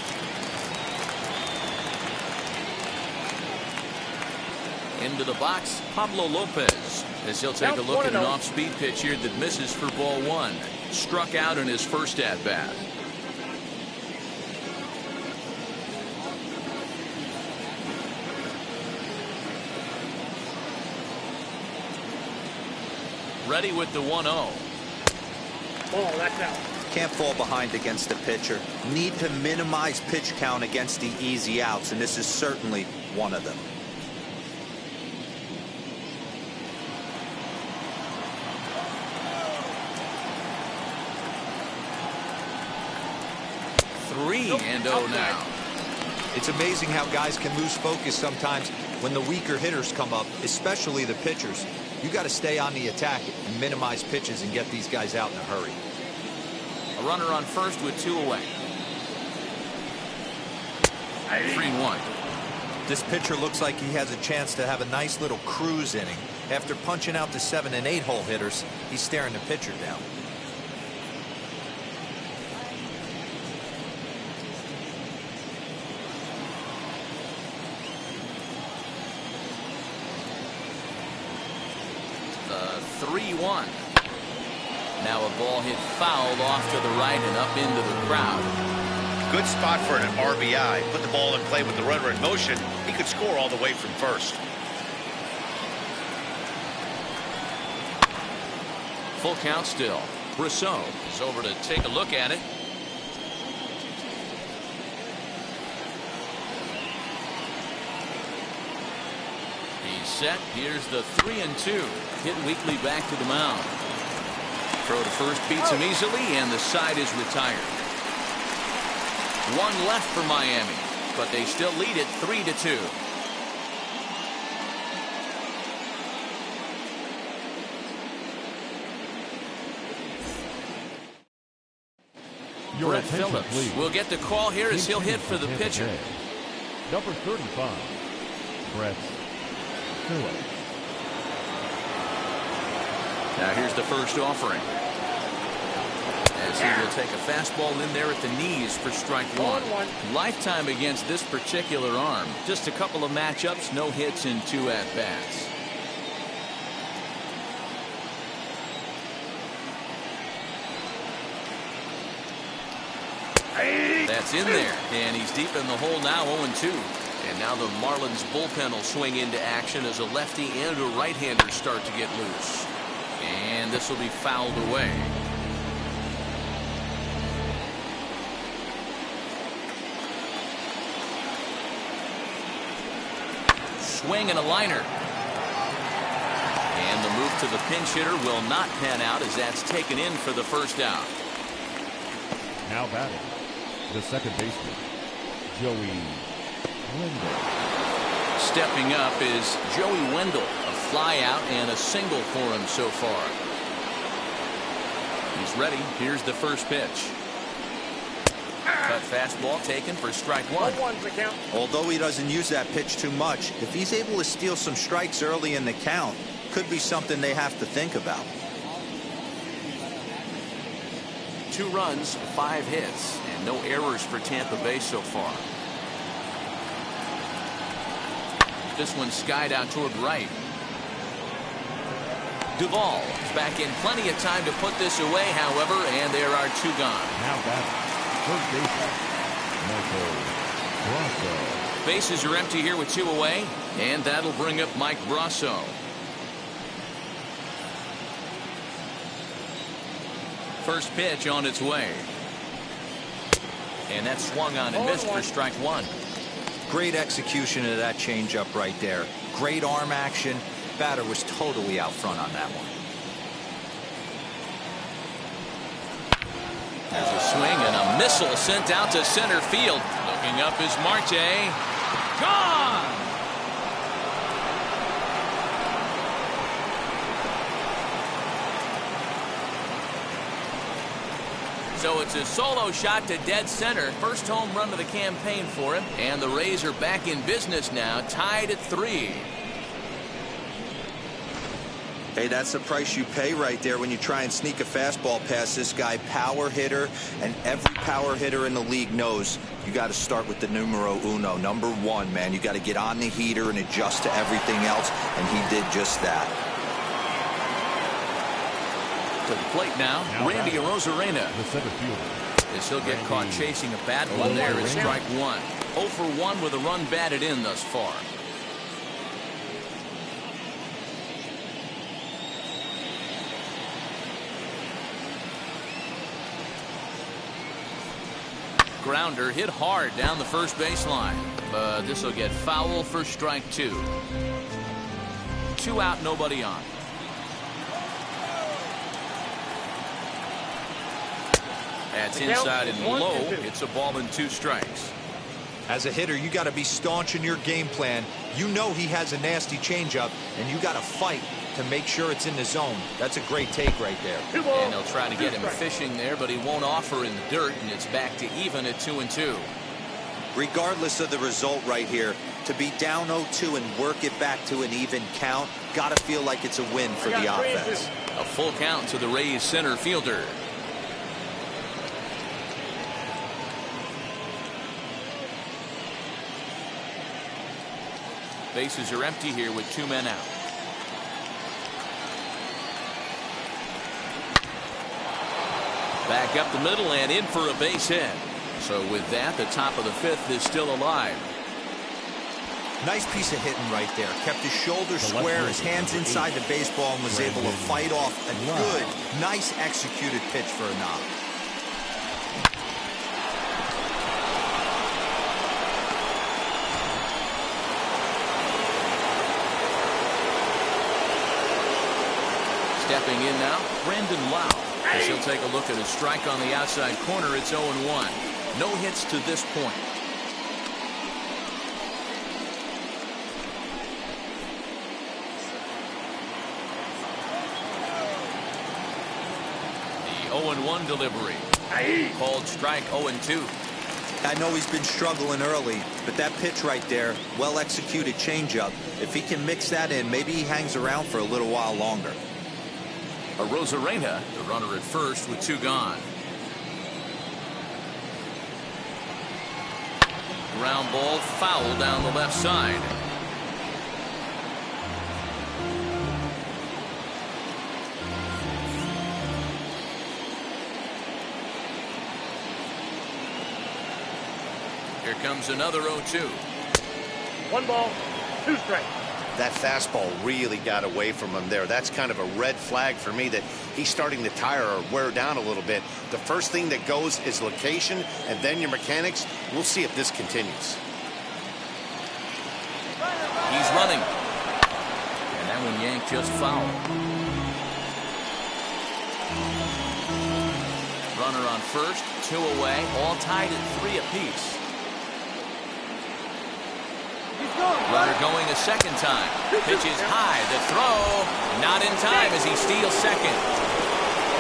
[SPEAKER 1] Into the box, Pablo Lopez, as he'll take a look at an off-speed pitch here that misses for ball 1. Struck out in his first at-bat. Ready with the 1-0.
[SPEAKER 5] Ball, that's out.
[SPEAKER 4] Can't fall behind against the pitcher. Need to minimize pitch count against the easy outs, and this is certainly one of them.
[SPEAKER 1] And 0 now.
[SPEAKER 4] It's amazing how guys can lose focus sometimes when the weaker hitters come up, especially the pitchers. You got to stay on the attack and minimize pitches and get these guys out in a hurry.
[SPEAKER 1] A runner on first with 2 away. 3-1.
[SPEAKER 4] This pitcher looks like he has a chance to have a nice little cruise inning. After punching out the 7- and 8-hole hitters, he's staring the pitcher down.
[SPEAKER 1] The 3-1. Now a ball hit fouled off to the right and up into the crowd.
[SPEAKER 2] Good spot for an RBI. Put the ball in play with the runner in motion. He could score all the way from first.
[SPEAKER 1] Full count still. Brissot is over to take a look at it. He's set. Here's the 3-2. Hit weakly back to the mound. Throw to first beats him easily, and the side is retired. 1 left for Miami, but they still lead it 3-2.
[SPEAKER 3] Your
[SPEAKER 1] Brett
[SPEAKER 3] attention,
[SPEAKER 1] Phillips
[SPEAKER 3] please.
[SPEAKER 1] will get the call here as he'll hit for the pitcher.
[SPEAKER 3] Number 35, Brett Phillips.
[SPEAKER 1] Now here's the first offering. As he will take a fastball in there at the knees for strike 1. Lifetime against this particular arm. Just a couple of matchups, no hits in 2 at-bats. That's in there, and he's deep in the hole now, 0-2. And now the Marlins bullpen will swing into action as a lefty and a right-hander start to get loose. And this will be fouled away. swing and a liner. And the move to the pinch hitter will not pan out as that's taken in for the first out.
[SPEAKER 3] Now batting, the second baseman, Joey Wendell.
[SPEAKER 1] Stepping up is Joey Wendell. A fly out and a single for him so far. He's ready. Here's the first pitch. Cut fastball taken for strike one.
[SPEAKER 4] Although he doesn't use that pitch too much, if he's able to steal some strikes early in the count, could be something they have to think about.
[SPEAKER 1] 2 runs, 5 hits, and no errors for Tampa Bay so far. This one skied out toward right. Duvall is back in plenty of time to put this away, however, and there are 2 gone.
[SPEAKER 3] Now batting, first baseman, Marco Brasso.
[SPEAKER 1] Bases are empty here with 2 away, and that'll bring up Mike Brasso. First pitch on its way. And that's swung on and missed for strike one.
[SPEAKER 4] Great execution of that changeup right there. Great arm action. Batter was totally out front on that one.
[SPEAKER 1] There's a swing and a missile sent out to center field. Looking up is Marte. Gone! So it's a solo shot to dead center. First home run of the campaign for him. And the Rays are back in business now, tied at 3.
[SPEAKER 4] Hey, that's the price you pay right there when you try and sneak a fastball past this guy. Power hitter, and every power hitter in the league knows you got to start with the numero uno, number 1, man. You got to get on the heater and adjust to everything else, and he did just that.
[SPEAKER 1] To the plate now Randy Arozarena.
[SPEAKER 3] The center fielder.
[SPEAKER 1] As he'll get caught chasing a bad one there is strike 1. 0 for 1 with a run batted in thus far. Grounder hit hard down the first baseline, but this will get foul for strike 2. 2 out, nobody on. That's inside and low. It's a ball and 2 strikes.
[SPEAKER 4] As a hitter, you got to be staunch in your game plan. You know he has a nasty changeup, and you got to fight to make sure it's in the zone. That's a great take right there.
[SPEAKER 1] And they'll try to get him fishing there, but he won't offer in the dirt, and it's back to even at 2-2.
[SPEAKER 4] Regardless of the result right here, to be down 0-2 and work it back to an even count, got to feel like it's a win for the offense.
[SPEAKER 1] A full count to the Rays center fielder. Bases are empty here with 2 men out. Back up the middle and in for a base hit. So with that, the top of the 5th is still alive.
[SPEAKER 4] Nice piece of hitting right there. Kept his shoulders square, his hands inside the baseball, and was able to fight off a good, nice executed pitch for a knock.
[SPEAKER 1] Stepping in now, Brandon Lau. As he'll take a look at a strike on the outside corner. It's 0-1. No hits to this point. The 0-1 delivery. Called strike 0-2.
[SPEAKER 4] I know he's been struggling early, but that pitch right there, well executed changeup. If he can mix that in, maybe he hangs around for a little while longer.
[SPEAKER 1] Arozarena, the runner at first with 2 gone. Ground ball foul down the left side. Here comes another 0-2.
[SPEAKER 5] 1 ball, 2 strikes.
[SPEAKER 2] That fastball really got away from him there. That's kind of a red flag for me that he's starting to tire or wear down a little bit. The first thing that goes is location and then your mechanics. We'll see if this continues.
[SPEAKER 1] He's run running. And that one yanked just foul. Runner on first, 2 away, all tied at 3 apiece. Runner going a second time. Pitch is high. The throw not in time as he steals second.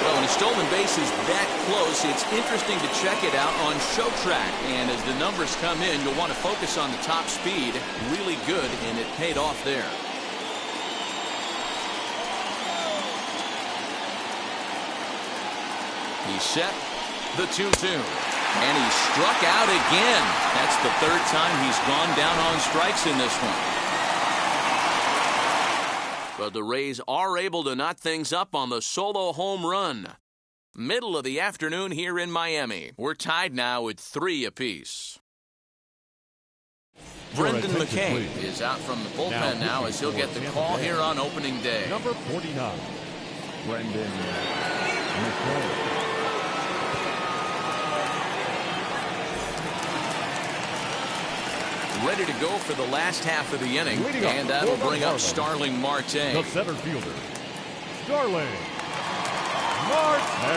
[SPEAKER 1] Well, when a stolen base is that close, it's interesting to check it out on show track. And as the numbers come in, you'll want to focus on the top speed. Really good, and it paid off there. He's set the 2-2. And he struck out again. That's the 3rd time he's gone down on strikes in this one. But the Rays are able to knot things up on the solo home run. Middle of the afternoon here in Miami. We're tied now at 3 apiece. Brendan McKay is out from the bullpen now as he'll get the call here on opening day.
[SPEAKER 3] Number 49, Brendan McKay.
[SPEAKER 1] Ready to go for the last half of the inning, and that'll bring up Starling Marte.
[SPEAKER 3] The center fielder, Starling Marte.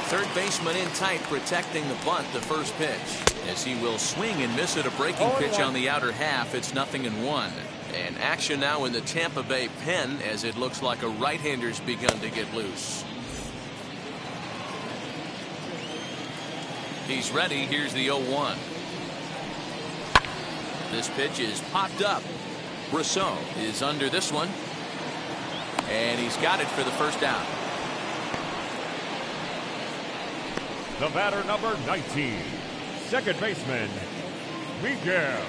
[SPEAKER 1] Third baseman in tight, protecting the bunt, the first pitch. As he will swing and miss at a breaking pitch on the outer half, it's 0-1. And action now in the Tampa Bay pen as it looks like a right-hander's begun to get loose. He's ready. Here's the 0-1. This pitch is popped up. Brosseau is under this one. And he's got it for the first out.
[SPEAKER 3] The batter, number 19, second baseman, Miguel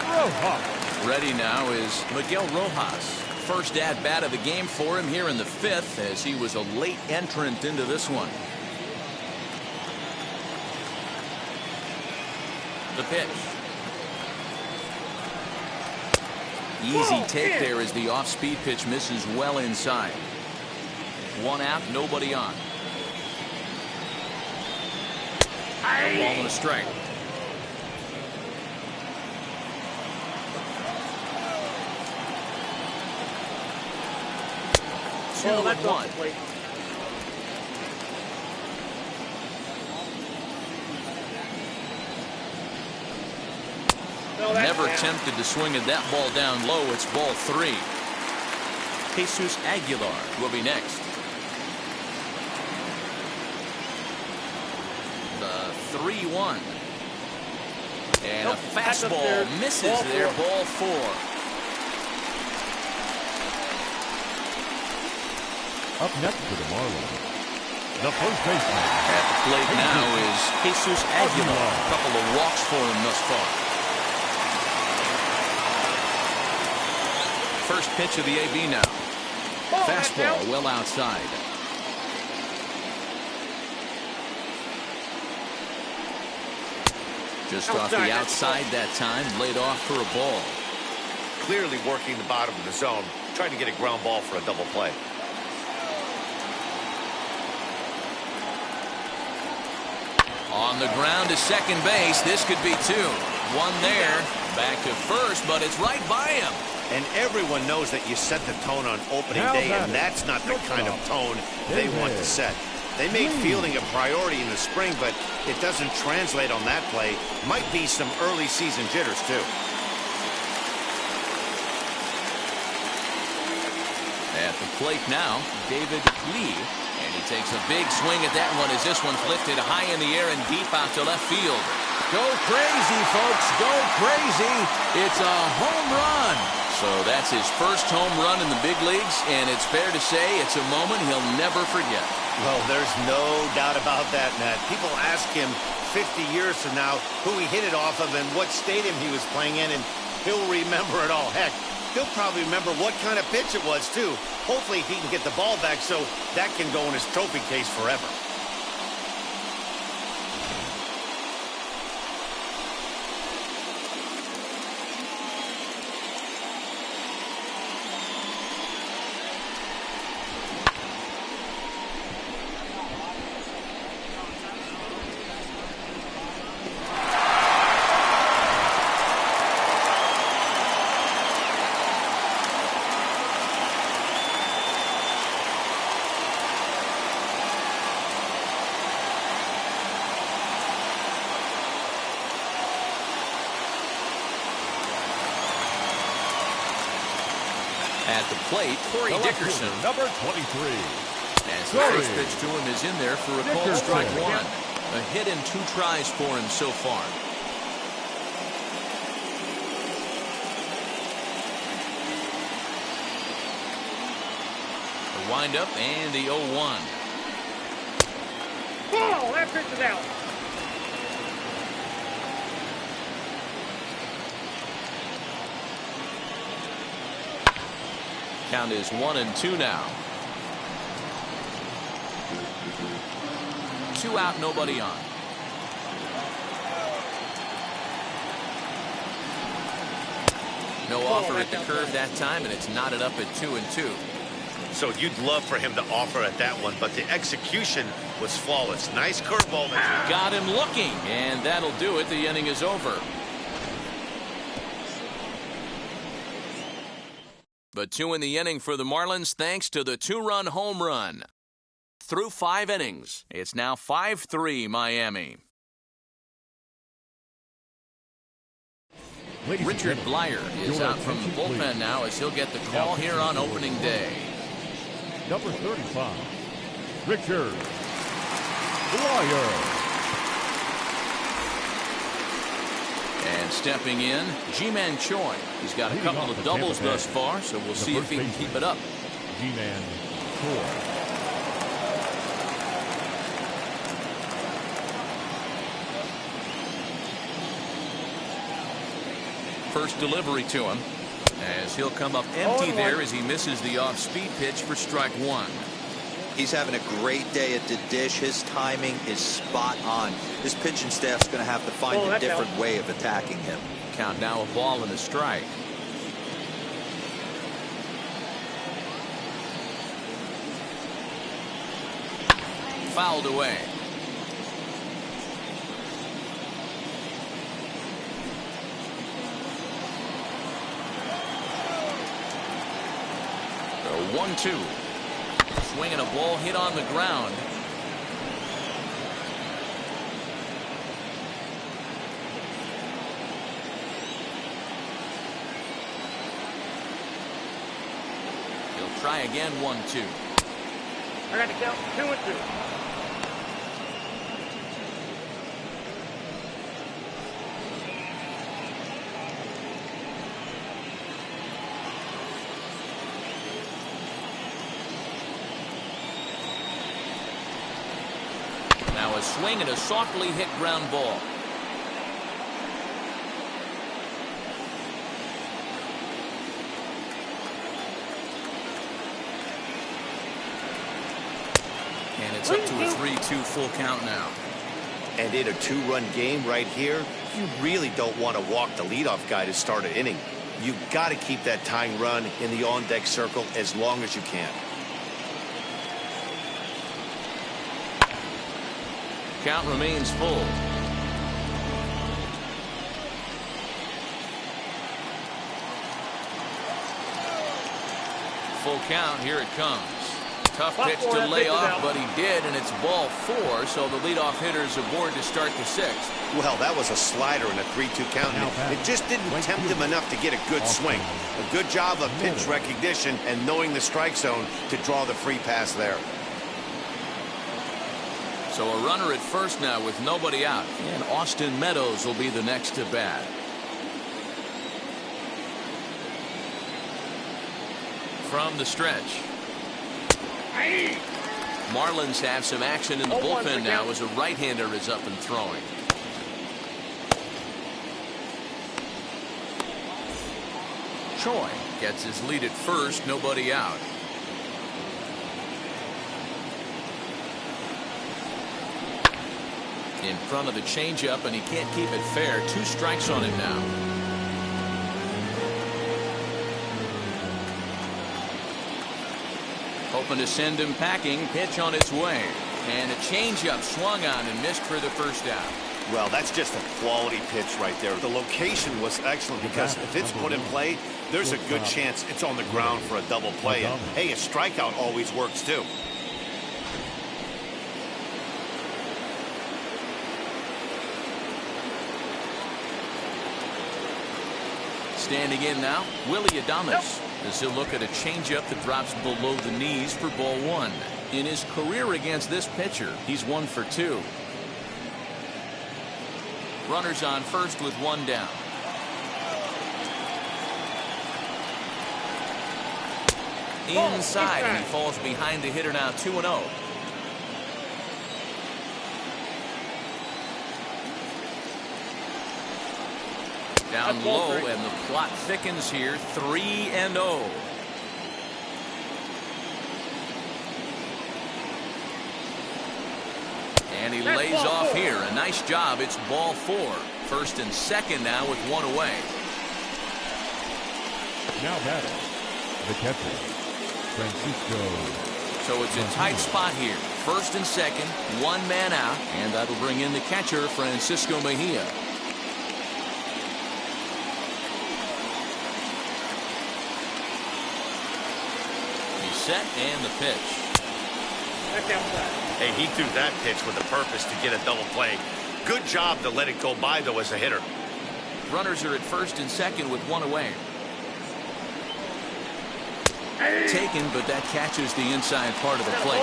[SPEAKER 3] Rojas.
[SPEAKER 1] Ready now is Miguel Rojas. First at-bat of the game for him here in the 5th as he was a late entrant into this one. The pitch. Easy take there as the off-speed pitch misses well inside. 1 out, nobody on. Ball and a strike.
[SPEAKER 5] Oh, that's
[SPEAKER 1] 2-1.
[SPEAKER 5] off the plate. No,
[SPEAKER 1] Never tempted to swing at that ball down low. It's ball 3. Jesus Aguilar will be next. The 3-1. And a fastball misses
[SPEAKER 5] ball
[SPEAKER 1] there.
[SPEAKER 5] 4.
[SPEAKER 1] Ball 4.
[SPEAKER 3] Up next for the Marlins, the first baseman.
[SPEAKER 1] At the plate now is Jesus Aguilar. A couple of walks for him thus far. First pitch of the AB now. Fastball well outside. Just off the outside that time, laid off for a ball.
[SPEAKER 2] Clearly working the bottom of the zone, trying to get a ground ball for a double play.
[SPEAKER 1] On the ground to second base. This could be 2. 1 there. Back to first, but it's right by him.
[SPEAKER 2] And everyone knows that you set the tone on opening day, and that's not the kind of tone they want to set. They made fielding a priority in the spring, but it doesn't translate on that play. Might be some early season jitters, too.
[SPEAKER 1] At the plate now, David Lee. And he takes a big swing at that one as this one's lifted high in the air and deep out to left field. Go crazy, folks. Go crazy. It's a home run. So that's his first home run in the big leagues, and it's fair to say it's a moment he'll never forget.
[SPEAKER 2] Well, there's no doubt about that, Matt. People ask him 50 years from now who he hit it off of and what stadium he was playing in, and he'll remember it all. Heck, he'll probably remember what kind of pitch it was, too. Hopefully he can get the ball back so that can go in his trophy case forever.
[SPEAKER 1] At the plate, Corey Dickerson.
[SPEAKER 3] Number 23.
[SPEAKER 1] As the first pitch to him is in there for a called strike one. A hit in 2 tries for him so far. The windup and the 0-1.
[SPEAKER 5] Ball, that pitch is out.
[SPEAKER 1] Count is 1-2 now. 2 out, nobody on. No offer at the curve that time, and it's knotted up at 2-2.
[SPEAKER 2] So you'd love for him to offer at that one, but the execution was flawless. Nice curveball.
[SPEAKER 1] Got him looking, and that'll do it. The inning is over. But 2 in the inning for the Marlins thanks to the 2-run home run. Through 5 innings, it's now 5-3 Miami. Richard Blyer is out from the bullpen now as he'll get the call here on opening day.
[SPEAKER 3] Number 35, Richard Blyer.
[SPEAKER 1] And stepping in, Ji-Man Choi. He's got a couple of doubles thus far, so we'll see if he can keep it up.
[SPEAKER 3] Ji-Man Choi.
[SPEAKER 1] First delivery to him, as he'll come up empty there as he misses the off-speed pitch for strike one.
[SPEAKER 4] He's having a great day at the dish. His timing is spot on. His pitching staff's going to have to find a different way of attacking him.
[SPEAKER 1] Count now, a ball and a strike. Fouled away. The 1-2. Swinging a ball hit on the ground. He'll try again. 1-2.
[SPEAKER 5] I got to count 2-2.
[SPEAKER 1] Now a swing and a softly hit ground ball. And it's up to a 3-2 full count now.
[SPEAKER 2] And in a 2-run game right here, you really don't want to walk the leadoff guy to start an inning. You've got to keep that tying run in the on-deck circle as long as you can.
[SPEAKER 1] Count remains full. Full count, here it comes. Tough pitch to lay off, but he did, and it's ball 4, so the leadoff hitter is aboard to start the 6th.
[SPEAKER 2] Well, that was a slider in a 3-2 count. It just didn't tempt him enough to get a good swing. A good job of pitch recognition and knowing the strike zone to draw the free pass there.
[SPEAKER 1] So a runner at first now with nobody out, and Austin Meadows will be the next to bat. From the stretch. Marlins have some action in the bullpen now as a right-hander is up and throwing. Choi gets his lead at first, nobody out. In front of the changeup, and he can't keep it fair. 2 strikes on him now. Hoping to send him packing. Pitch on its way. And a changeup swung on and missed for the first out.
[SPEAKER 2] Well, that's just a quality pitch right there. The location was excellent because if it's put in play, there's a good chance it's on the ground for a double play. And, hey, a strikeout always works too.
[SPEAKER 1] Standing in now, Willie Adames. as he'll look at a changeup that drops below the knees for ball one. In his career against this pitcher, he's 1 for 2. Runners on first with one down. Inside, and he falls behind the hitter now, 2-0. Down low, and the plot thickens here, 3-0. And he lays off here. A nice job. It's ball 4. First and second now with one away.
[SPEAKER 3] Now batting, the catcher, Francisco.
[SPEAKER 1] So it's a tight spot here. First and second, one man out, and that'll bring in the catcher, Francisco Mejia. Set and the pitch.
[SPEAKER 2] Hey, he threw that pitch with a purpose to get a double play. Good job to let it go by, though, as a hitter.
[SPEAKER 1] Runners are at first and second with one away. Taken, but that catches the inside part of the plate.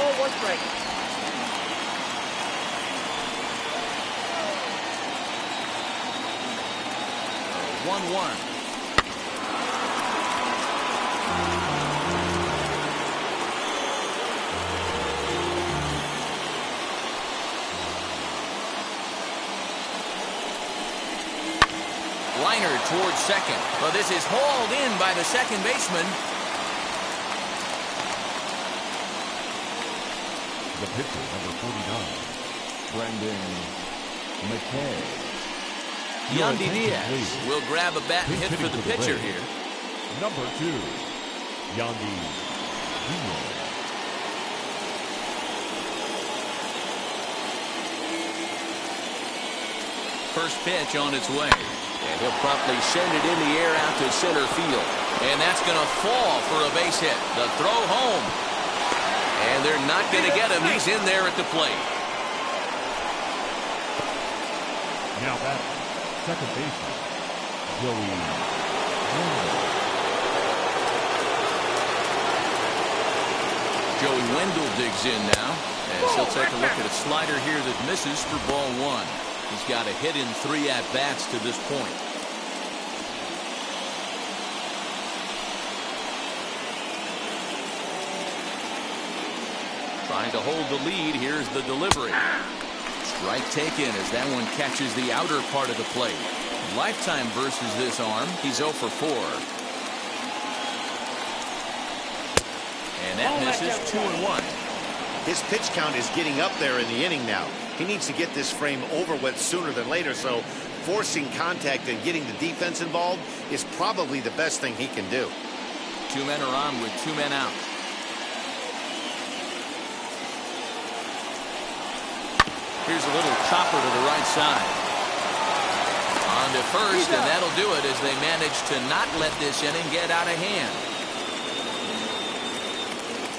[SPEAKER 1] 1-1. Liner towards second, but this is hauled in by the second baseman.
[SPEAKER 3] The pitcher, number 49, Brendan McKay.
[SPEAKER 1] Yandy Diaz will grab a bat and hit for the pitcher here.
[SPEAKER 3] Number 2, Yandy Diaz.
[SPEAKER 1] First pitch on its way. And he'll promptly send it in the air out to center field. And that's going to fall for a base hit. The throw home. And they're not going to get him. He's in there at the plate.
[SPEAKER 3] Now that second baseman, Joey Wendell.
[SPEAKER 1] Joey Wendell digs in now. As he'll take a look at a slider here that misses for ball one. He's got a hit in 3 at-bats to this point. Trying to hold the lead. Here's the delivery. Strike taken as that one catches the outer part of the plate. Lifetime versus this arm. He's 0 for 4. And that misses 2-1.
[SPEAKER 2] His pitch count is getting up there in the inning now. He needs to get this frame over with sooner than later, so forcing contact and getting the defense involved is probably the best thing he can do.
[SPEAKER 1] 2 men are on with 2 men out. Here's a little chopper to the right side. On to first, and that'll do it as they manage to not let this inning get out of hand.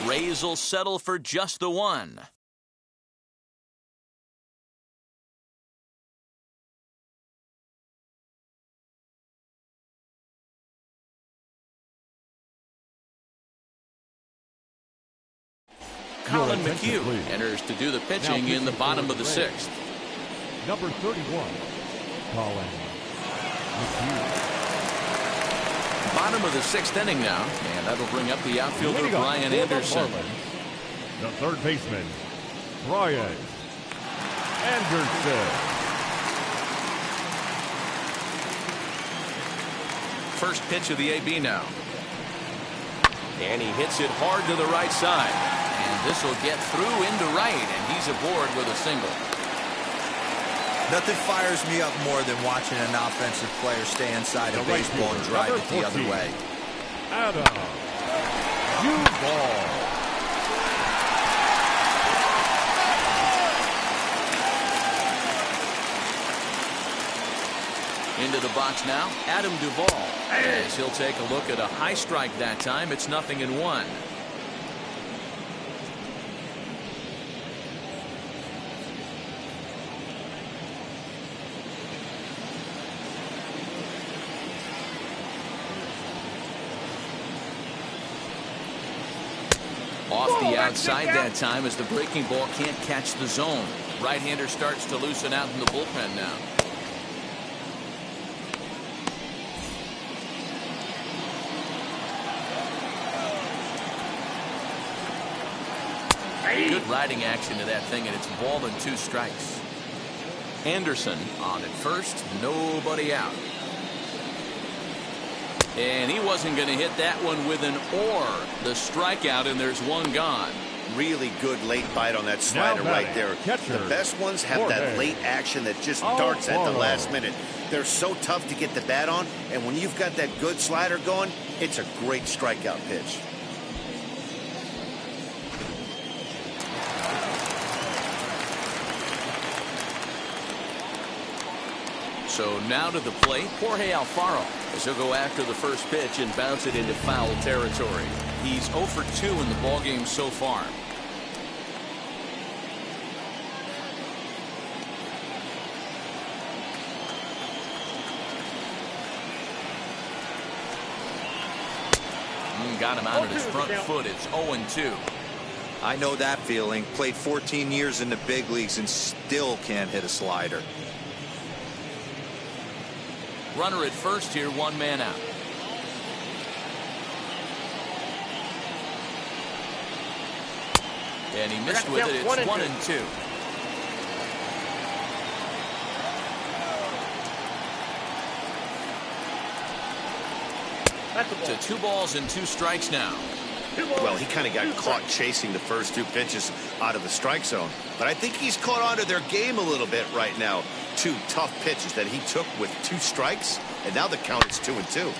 [SPEAKER 1] Rays will settle for just the one. Colin McHugh enters to do the pitching in the bottom of the 6th.
[SPEAKER 3] Number 31, Colin McHugh.
[SPEAKER 1] Bottom of the 6th inning now, and that'll bring up the outfielder Brian Anderson.
[SPEAKER 3] The third baseman, Brian Anderson.
[SPEAKER 1] First pitch of the AB now. And he hits it hard to the right side. And this will get through into right, and he's aboard with a single.
[SPEAKER 4] Nothing fires me up more than watching an offensive player stay inside a baseball and drive it the other way.
[SPEAKER 3] Adam Duvall.
[SPEAKER 1] Into the box now, Adam Duvall. As he'll take a look at a high strike that time. It's 0-1. Off the outside that time as the breaking ball can't catch the zone. Right-hander starts to loosen out in the bullpen now. Good riding action to that thing, and it's ball and 2 strikes. Anderson on at first, nobody out. And he wasn't going to hit that one with an or. The strikeout, and there's 1 gone.
[SPEAKER 2] Really good late bite on that slider right there. The best ones have that late action that just darts at the last minute. They're so tough to get the bat on, and when you've got that good slider going, it's a great strikeout pitch.
[SPEAKER 1] So now to the plate, Jorge Alfaro, as he'll go after the first pitch and bounce it into foul territory. He's 0 for 2 in the ballgame so far. Got him out at his front foot. It's 0-2.
[SPEAKER 4] I know that feeling. Played 14 years in the big leagues and still can't hit a slider.
[SPEAKER 1] Runner at first here, 1 man out. And he missed with it. It's 1-2. To 2 balls and 2 strikes now.
[SPEAKER 2] Well, he kind of got caught chasing the first 2 pitches out of the strike zone. But I think he's caught on to their game a little bit right now. 2 tough pitches that he took with 2 strikes, and now the count is 2-2.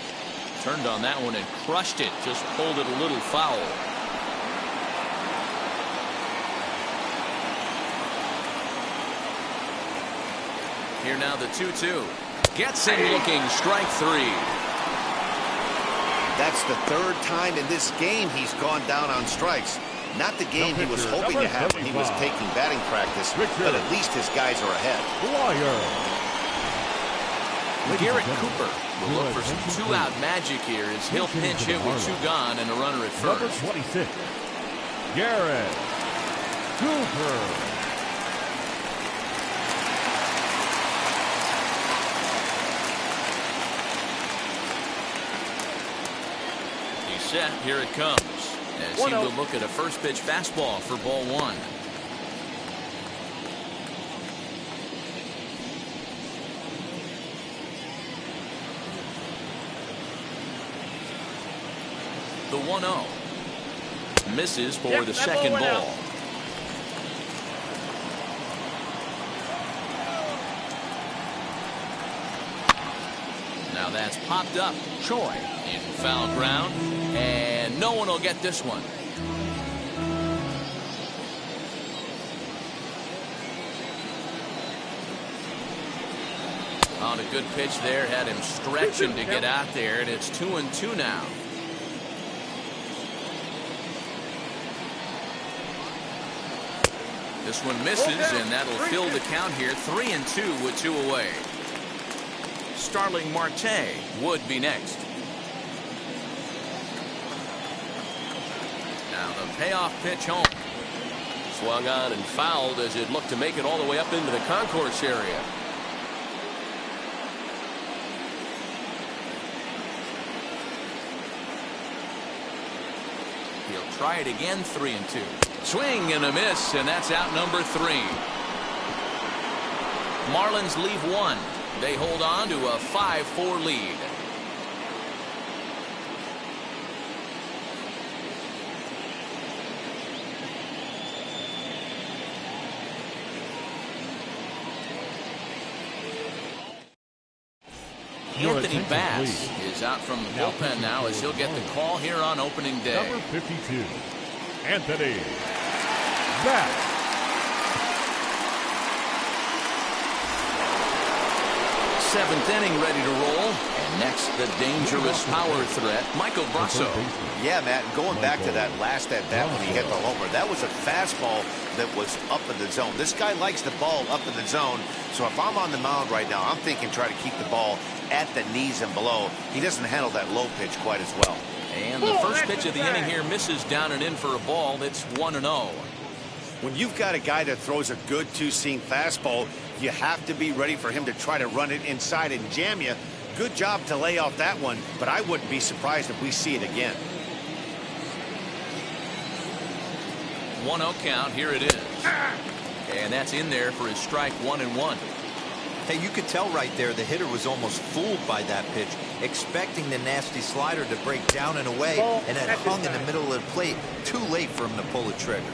[SPEAKER 1] Turned on that one and crushed it. Just pulled it a little foul. Here now the 2-2. Gets him looking, strike 3.
[SPEAKER 2] That's the 3rd time in this game he's gone down on strikes. Not the game he was hoping to have when he was taking batting practice, but at least his guys are ahead.
[SPEAKER 1] Garrett Cooper will look for some 2-out magic here as he'll pinch hit with 2 gone and a runner at first.
[SPEAKER 3] Number 26, Garrett Cooper.
[SPEAKER 1] Set, here it comes. As he will look at a first pitch fastball for ball 1. The 1-0. Misses for the second ball. Now that's popped up. Choi in foul ground. And no one will get this one. On a good pitch there, had him stretching to get out there, and it's 2-2 now. This one misses, and that'll fill the count here. 3-2 with 2 away. Starling Marte would be next. Payoff pitch home. Swung on and fouled as it looked to make it all the way up into the concourse area. He'll try it again. 3-2. Swing and a miss, and that's out number 3. Marlins leave 1. They hold on to a 5-4 lead. Anthony Bass is out from the bullpen now as he'll get the call here on opening day.
[SPEAKER 3] Number 52, Anthony Bass.
[SPEAKER 1] 7th inning ready to roll. And next, the dangerous power threat, Michael Brasso.
[SPEAKER 2] Yeah, Matt, going back to that last at-bat when he hit the homer, that was a fastball that was up in the zone. This guy likes the ball up in the zone, so if I'm on the mound right now, I'm thinking try to keep the ball at the knees and below. He doesn't handle that low pitch quite as well.
[SPEAKER 1] And the first pitch of the inning here misses down and in for a ball. That's 1-0.
[SPEAKER 2] When you've got a guy that throws a good two-seam fastball, you have to be ready for him to try to run it inside and jam you. Good job to lay off that one, but I wouldn't be surprised if we see it again.
[SPEAKER 1] 1-0 count. Here it is. And that's in there for his strike 1-1.
[SPEAKER 4] Hey, you could tell right there the hitter was almost fooled by that pitch, expecting the nasty slider to break down and away, and it hung in the middle of the plate. Too late for him to pull the trigger.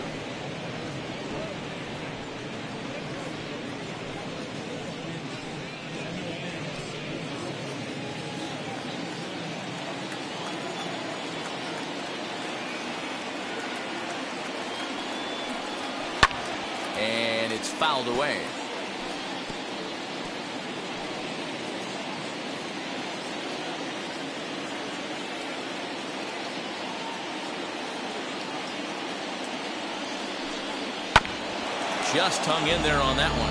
[SPEAKER 1] And it's fouled away. Just hung in there on that one.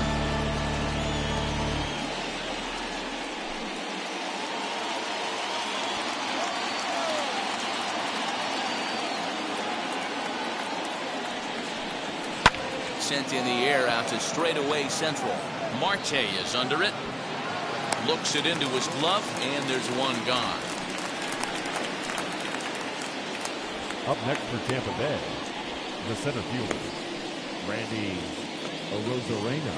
[SPEAKER 1] Sent in the air out to straightaway central. Marte is under it. Looks it into his glove, and there's one gone.
[SPEAKER 3] Up next for Tampa Bay, the center fielder, Randy Arozarena.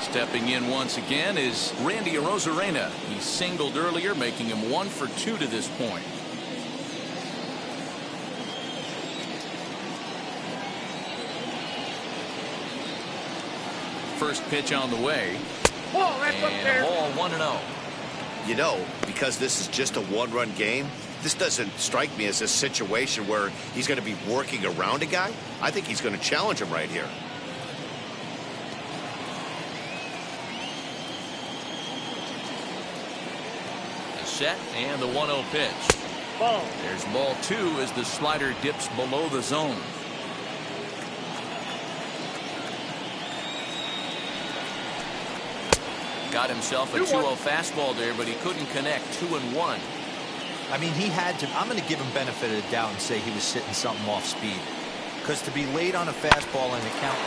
[SPEAKER 1] Stepping in once again is Randy Arozarena. He singled earlier, making him 1 for 2 to this point. First pitch on the way.
[SPEAKER 5] Ball, that's up
[SPEAKER 1] And
[SPEAKER 5] there.
[SPEAKER 1] a ball 1-0.
[SPEAKER 2] You know, because this is just a one-run game, this doesn't strike me as a situation where he's going to be working around a guy. I think he's going to challenge him right here.
[SPEAKER 1] The set and the 1-0 pitch.
[SPEAKER 5] Ball.
[SPEAKER 1] There's ball 2 as the slider dips below the zone. Got himself a 2-0 fastball there, but he couldn't connect. 2-1.
[SPEAKER 4] I mean, he had to. I'm going to give him benefit of the doubt and say he was sitting something off speed. Because to be late on a fastball in the count.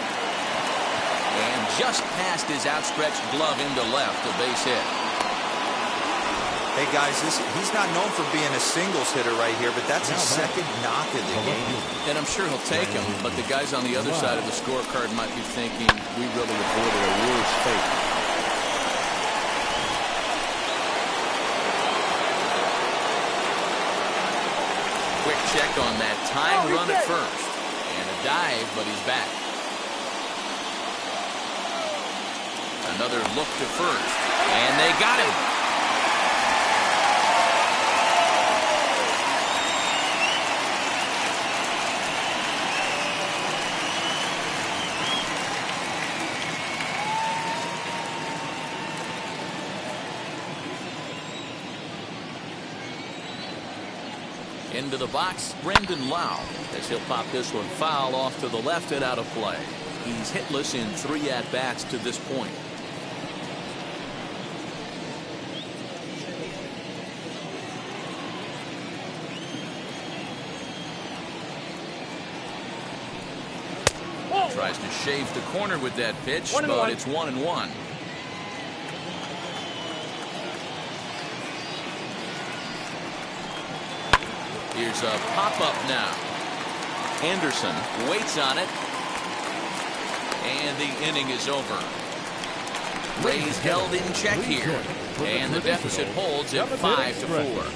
[SPEAKER 1] And just past his outstretched glove into left, a base hit.
[SPEAKER 4] Hey, guys, he's not known for being a singles hitter right here, but that's his second knock of the game.
[SPEAKER 1] And I'm sure he'll take him, but the guys on the other side of the scorecard might be thinking, we really avoided a worse fate. Quick check on that time run at first. And a dive, but he's back. Another look to first. And they got him. Into the box, Brendan Lau, as he'll pop this one foul off to the left and out of play. He's hitless in 3 at-bats to this point. Tries to shave the corner with that pitch, but it's 1-1. Here's a pop-up now. Anderson waits on it. And the inning is over. Rays held in check here. And the deficit holds at 5-4.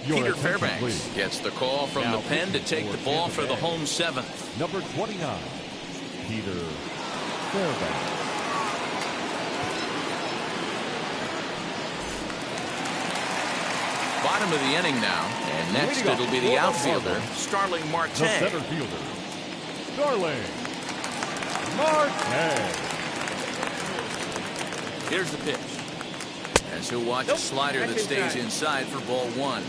[SPEAKER 1] Peter Fairbanks gets the call from the pen to take the ball for the home 7th.
[SPEAKER 3] Number 29, Peter Fairbanks.
[SPEAKER 1] Bottom of the inning now, and next it'll be the outfielder, Starling Marte.
[SPEAKER 3] The center fielder, Starling Marte.
[SPEAKER 1] Here's the pitch. As he'll watch a slider that stays inside for ball 1.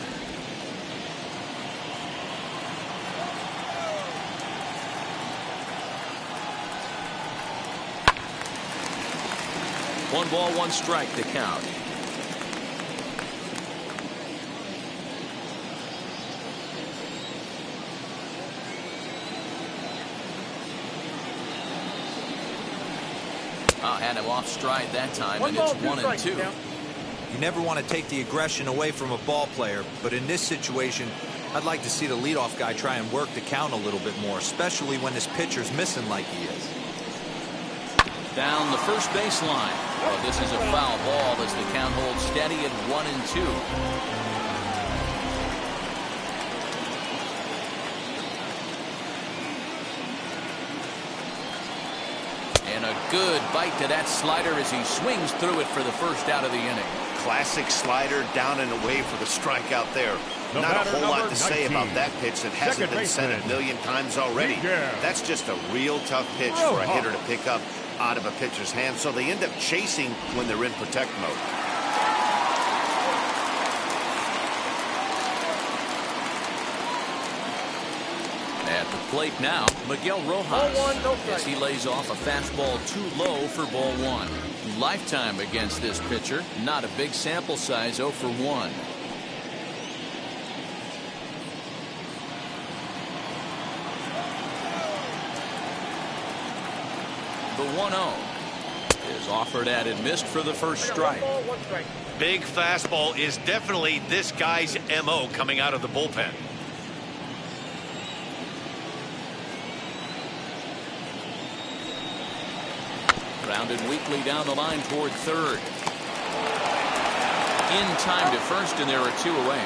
[SPEAKER 1] One ball, one strike to count. Had him off stride that time, and it's 1-2.
[SPEAKER 4] You never want to take the aggression away from a ball player, but in this situation, I'd like to see the leadoff guy try and work the count a little bit more, especially when this pitcher's missing like he is.
[SPEAKER 1] Down the first baseline. Oh, this is a foul ball as the count holds steady at 1-2. And a good bite to that slider as he swings through it for the first out of the inning.
[SPEAKER 2] Classic slider down and away for the strikeout there. Not a whole lot to say about that pitch that hasn't been said a million times already. That's just a real tough pitch for a hitter to pick up out of a pitcher's hand, so they end up chasing when they're in protect mode.
[SPEAKER 1] At the plate now, Miguel Rojas, as he lays off a fastball too low for ball one. Lifetime against this pitcher, not a big sample size, 0 for 1. The 1-0 is offered at and missed for the first strike.
[SPEAKER 7] Big fastball is definitely this guy's MO coming out of the bullpen.
[SPEAKER 1] Grounded weakly down the line toward third. In time to first, and there are 2 away.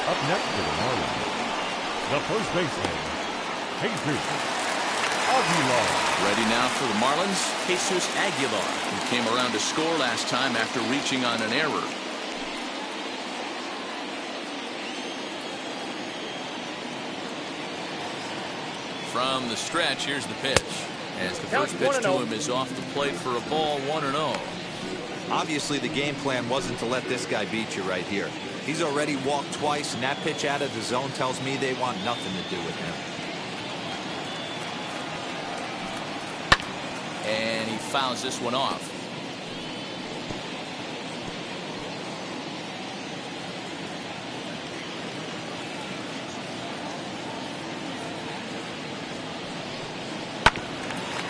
[SPEAKER 3] Up next for the Marlins, the first baseman, Jesus Aguilar.
[SPEAKER 1] Ready now for the Marlins, Jesus Aguilar, who came around to score last time after reaching on an error. From the stretch, here's the pitch. As the first pitch to him is off the plate for a ball, 1-0.
[SPEAKER 4] Obviously, the game plan wasn't to let this guy beat you right here. He's already walked twice, and that pitch out of the zone tells me they want nothing to do with him.
[SPEAKER 1] And he fouls this one off.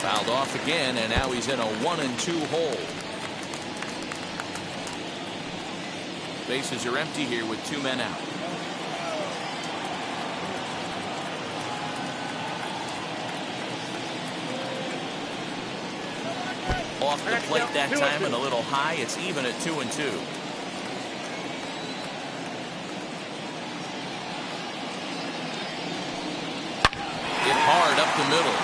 [SPEAKER 1] Fouled off again, and now he's in a 1-2 hole. Bases are empty here with 2 men out. Off the plate that time and a little high. It's even at 2-2. Hit hard up the middle.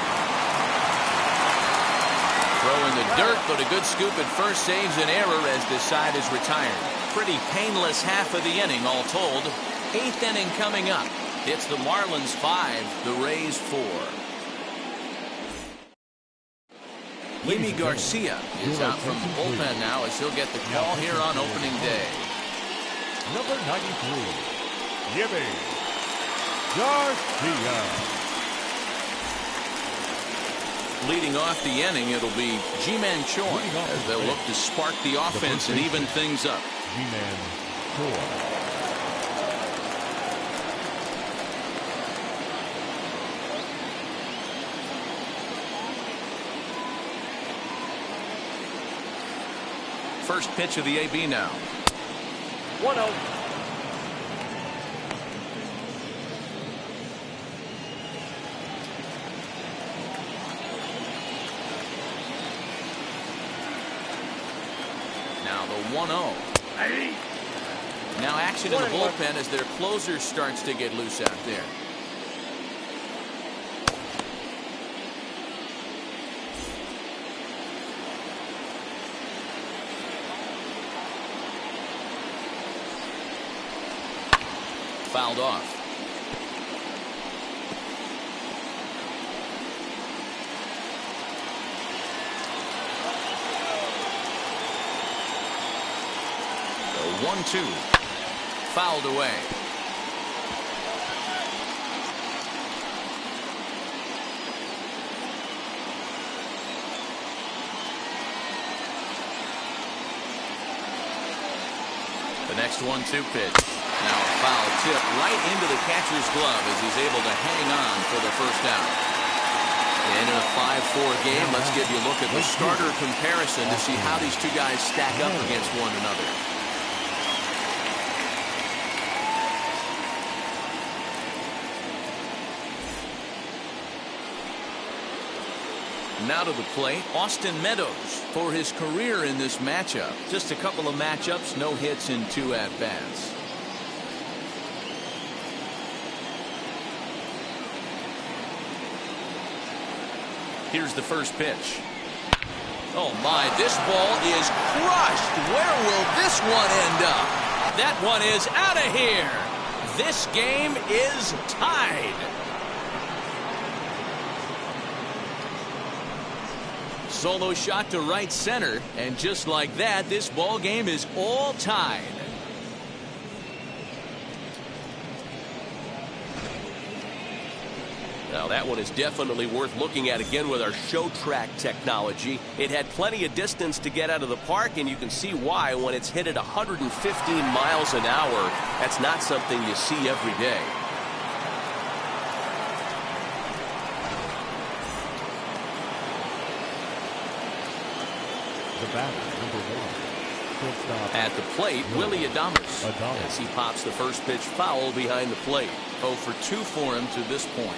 [SPEAKER 1] Throw in the dirt, but a good scoop at first saves an error as this side is retired. Pretty painless half of the inning, all told. 8th inning coming up. It's the Marlins 5, the Rays 4. Yimi Garcia is out from the bullpen now as he'll get the call here on opening day.
[SPEAKER 3] Number 93, Yimi Garcia.
[SPEAKER 1] Leading off the inning, it'll be Ji-Man Choi as they'll look to spark the offense and even things up.
[SPEAKER 3] Ji-Man Choi.
[SPEAKER 1] First pitch of the AB now.
[SPEAKER 5] 1-0.
[SPEAKER 1] Now the 1-0. Now action in the bullpen as their closer starts to get loose out there. Fouled off. The 1-2. Fouled away. The next 1-2 pitch. Now a foul tip right into the catcher's glove as he's able to hang on for the first out. And in a 5-4 game, let's give you a look at the starter comparison to see how these two guys stack up against one another. Now to the plate, Austin Meadows for his career in this matchup. Just a couple of matchups, no hits in 2 at-bats. Here's the first pitch. Oh my, this ball is crushed. Where will this one end up? That one is out of here. This game is tied. Solo shot to right center, and just like that, this ball game is all tied.
[SPEAKER 8] Now that one is definitely worth looking at again with our show track technology. It had plenty of distance to get out of the park, and you can see why when it's hit at 115 miles an hour. That's not something you see every day.
[SPEAKER 3] The batter, number 1. Shortstop.
[SPEAKER 1] At the plate, Willie Adames. As he pops the first pitch foul behind the plate. 0 for 2 for him to this point.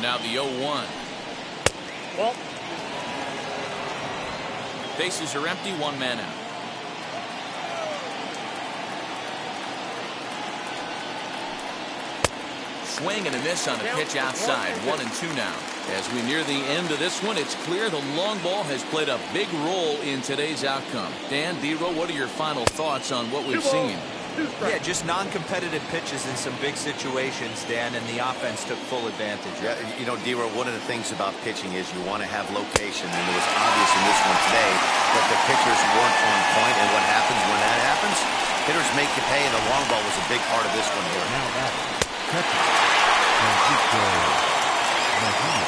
[SPEAKER 1] Now the 0-1.
[SPEAKER 5] Well,
[SPEAKER 1] Bases are empty, 1 man out. Swing and a miss on a pitch outside. 1-2 now. As we near the end of this one, it's clear the long ball has played a big role in today's outcome. Dan, D-Row, what are your final thoughts on what we've seen?
[SPEAKER 4] Yeah, just non-competitive pitches in some big situations, Dan, and the offense took full advantage.
[SPEAKER 2] Yeah, you know, D-Row, one of the things about pitching is you want to have location, and it was obvious in this one today that the pitchers weren't on point, and what happens when that happens? Hitters make you pay, and the long ball was a big part of this one here.
[SPEAKER 3] Now that catcher, Francisco Mejia.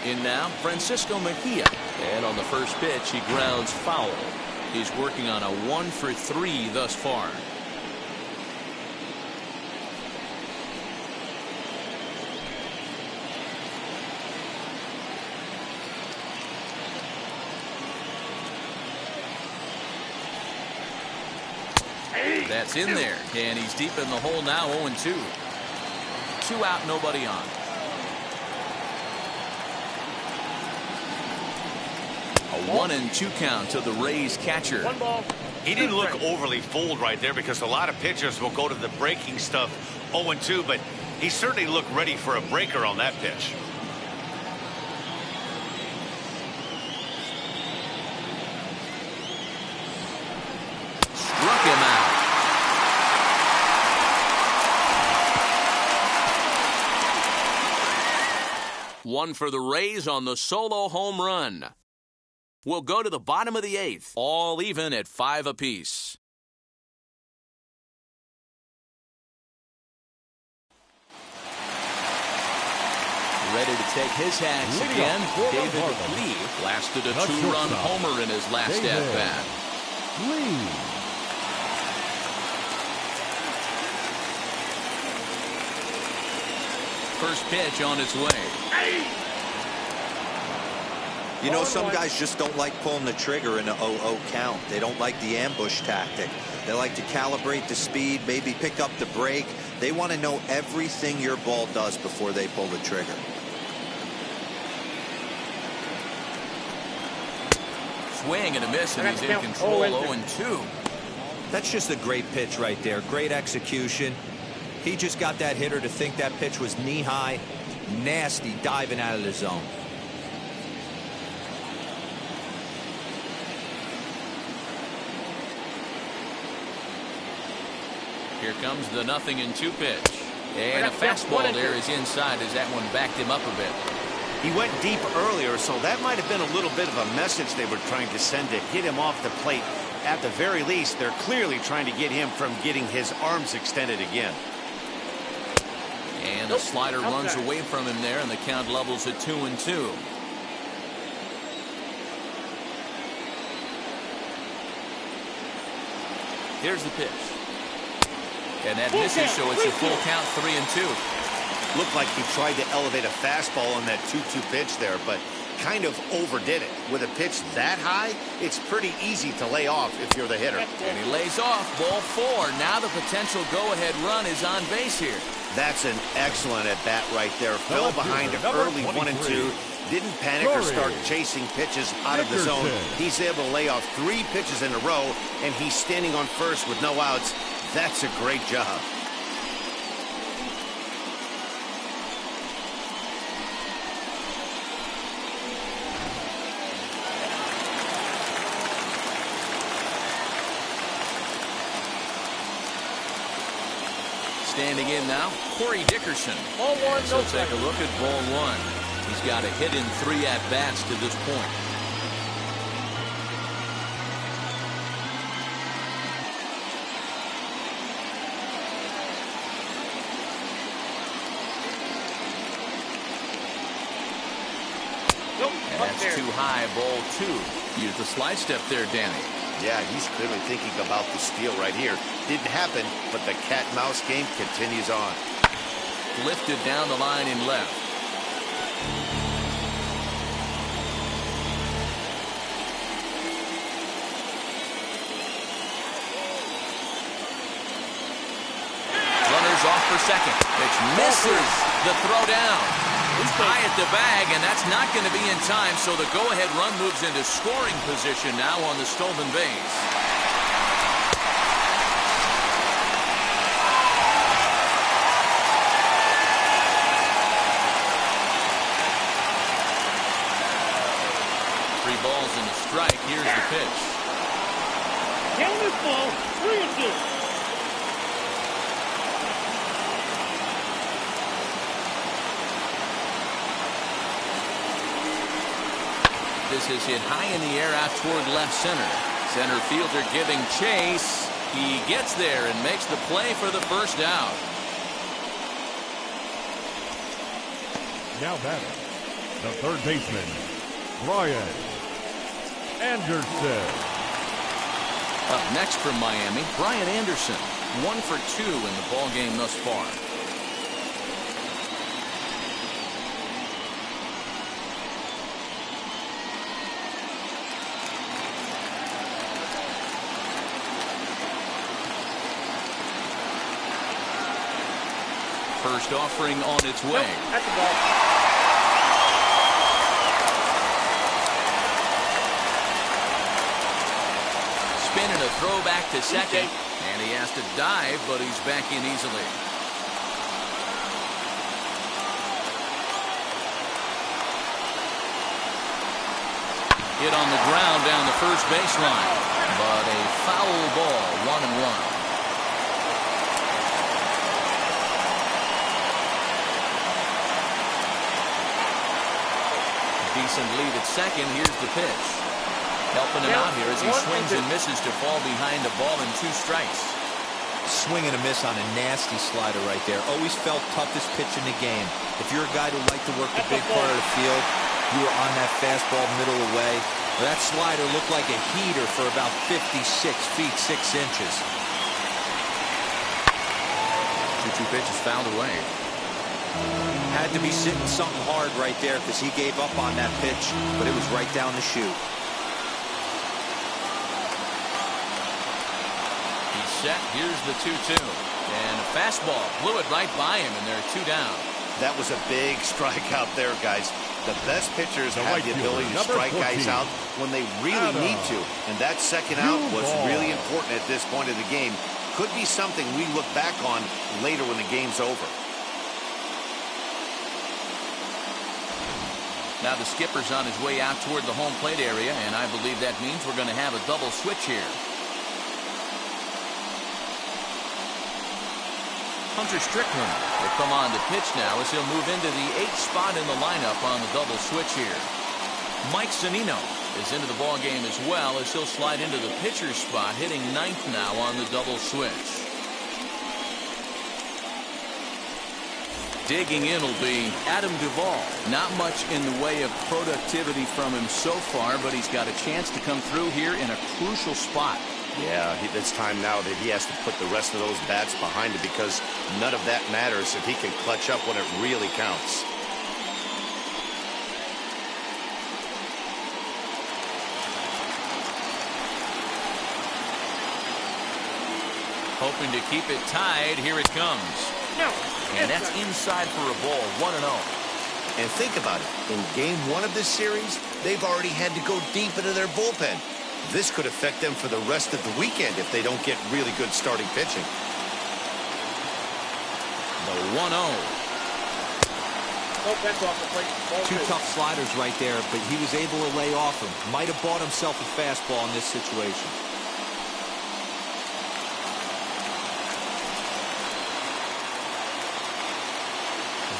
[SPEAKER 1] In now, Francisco Mejia. And on the first pitch, he grounds foul. He's working on a 1 for 3 thus far. That's in there, and he's deep in the hole now. 0-2. 2 out, nobody on. A 1-2 count to the Rays catcher.
[SPEAKER 5] 1 ball.
[SPEAKER 7] He didn't look overly fooled right there because a lot of pitchers will go to the breaking stuff 0-2, but he certainly looked ready for a breaker on that pitch.
[SPEAKER 1] Struck him out. One for the Rays on the solo home run. We'll go to the bottom of the 8th, all even at 5 apiece. Ready to take his hacks again. David Lee blasted a 2-run homer in his last at-bat.
[SPEAKER 3] Lee.
[SPEAKER 1] First pitch on its way.
[SPEAKER 4] You know, some guys just don't like pulling the trigger in a 0-0 count. They don't like the ambush tactic. They like to calibrate the speed, maybe pick up the brake. They want to know everything your ball does before they pull the trigger.
[SPEAKER 1] Swing and a miss, and he's in control. 0-2.
[SPEAKER 4] That's just a great pitch right there. Great execution. He just got that hitter to think that pitch was knee-high. Nasty diving out of the zone.
[SPEAKER 1] Here comes the 0-2 pitch. And a fastball there is inside as that one backed him up a bit.
[SPEAKER 2] He went deep earlier, so that might have been a little bit of a message they were trying to send to hit him off the plate. At the very least, they're clearly trying to get him from getting his arms extended again.
[SPEAKER 1] And the slider runs away from him there, and the count levels at 2-2. Here's the pitch. And that misses, so it's a full count, 3-2.
[SPEAKER 2] Looked like he tried to elevate a fastball on that 2-2 pitch there, but kind of overdid it. With a pitch that high, it's pretty easy to lay off if you're the hitter.
[SPEAKER 1] And he lays off, ball 4. Now the potential go-ahead run is on base here.
[SPEAKER 2] That's an excellent at-bat right there. Fell behind early 1-2. Didn't panic or start chasing pitches out of the zone. He's able to lay off 3 pitches in a row, and he's standing on first with no outs. That's a great job.
[SPEAKER 1] Standing in now, Corey Dickerson.
[SPEAKER 5] Ball 1,
[SPEAKER 1] so take a look at ball 1. He's got a hit in 3 at-bats to this point. That's too high, ball 2. Use the slide step there, Danny.
[SPEAKER 2] Yeah, he's clearly thinking about the steal right here. Didn't happen, but the cat-mouse game continues on.
[SPEAKER 1] Lifted down the line in left. Runners off for second. Which misses the throw down. High at the bag, and that's not going to be in time, so the go-ahead run moves into scoring position now on the stolen base. Three balls and a strike. Here's the pitch.
[SPEAKER 5] Count is ball, 3-2.
[SPEAKER 1] This is hit high in the air out toward left center. Center fielder giving chase. He gets there and makes the play for the first out.
[SPEAKER 3] Now batting, the third baseman, Brian Anderson.
[SPEAKER 1] Up next from Miami, Brian Anderson. 1 for 2 in the ball game thus far. First offering on its way.
[SPEAKER 5] That's the ball.
[SPEAKER 1] Spin and a throw back to second. And he has to dive, but he's back in easily. Hit on the ground down the first baseline. But a foul ball, 1-1. Decent lead at second. Here's the pitch. Helping him out here as he swings and misses to fall behind a ball and 2 strikes.
[SPEAKER 4] Swing and a miss on a nasty slider right there. Always felt toughest pitch in the game. If you're a guy who liked to work the big part of the field, you were on that fastball middle away. That slider looked like a heater for about 56 feet 6 inches.
[SPEAKER 1] 2-2 pitch is fouled away.
[SPEAKER 4] Had to be sitting something hard right there because he gave up on that pitch, but it was right down the chute.
[SPEAKER 1] He's set. Here's the 2-2. And a fastball blew it right by him, and they're 2 down.
[SPEAKER 2] That was a big strikeout there, guys. The best pitchers have the ability to strike guys out when they really need to. And that second out was really important at this point of the game. Could be something we look back on later when the game's over.
[SPEAKER 1] Now the skipper's on his way out toward the home plate area, and I believe that means we're going to have a double switch here. Hunter Strickland will come on to pitch now as he'll move into the 8th spot in the lineup on the double switch here. Mike Zunino is into the ball game as well as he'll slide into the pitcher's spot, hitting 9th now on the double switch. Digging in will be Adam Duvall. Not much in the way of productivity from him so far, but he's got a chance to come through here in a crucial spot.
[SPEAKER 2] Yeah, it's time now that he has to put the rest of those bats behind it, because none of that matters if he can clutch up when it really counts.
[SPEAKER 1] Hoping to keep it tied. Here it comes. And that's inside for a ball, 1-0.
[SPEAKER 2] And think about it. In game 1 of this series, they've already had to go deep into their bullpen. This could affect them for the rest of the weekend if they don't get really good starting pitching.
[SPEAKER 1] The 1-0.
[SPEAKER 5] Oh, that's off the plate. Ball
[SPEAKER 4] 2
[SPEAKER 5] two.
[SPEAKER 4] tough sliders right there, but he was able to lay off him. Might have bought himself a fastball in this situation.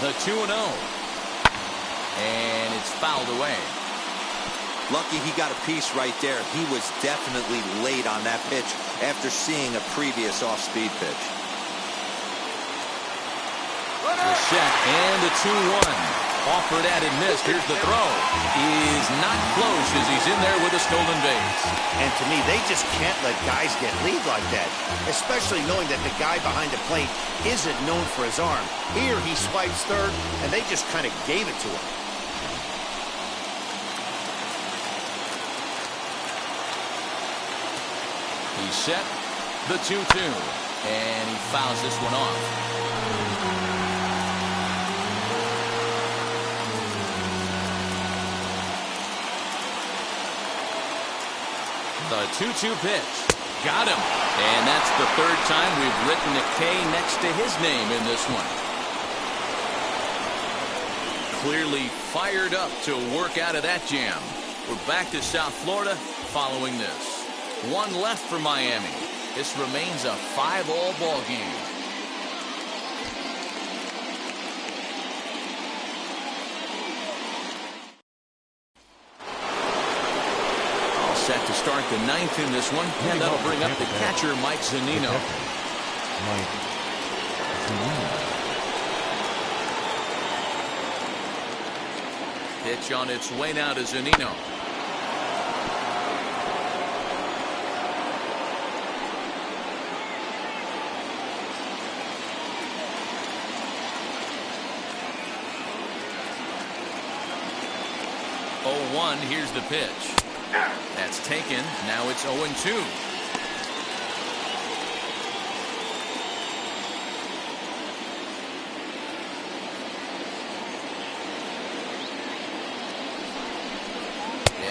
[SPEAKER 1] The 2-0. And it's fouled away.
[SPEAKER 4] Lucky he got a piece right there. He was definitely late on that pitch after seeing a previous off-speed pitch.
[SPEAKER 1] The set and the 2-1. Offered at and missed. Here's the throw. Is not close as he's in there with a stolen base.
[SPEAKER 2] And to me, they just can't let guys get lead like that, especially knowing that the guy behind the plate isn't known for his arm. Here he swipes third, and they just kind of gave it to him.
[SPEAKER 1] He's set. The 2-2. And he fouls this one off. The 2-2 pitch. Got him. And that's the 3rd time we've written a K next to his name in this one. Clearly fired up to work out of that jam. We're back to South Florida following this. 1 left for Miami. This remains a 5-all ball game. Set to start the 9th in this one, and that'll bring up the catcher, Mike Zunino. Pitch on its way now to Zunino. Oh, 1, here's the pitch. That's taken. Now it's 0-2. And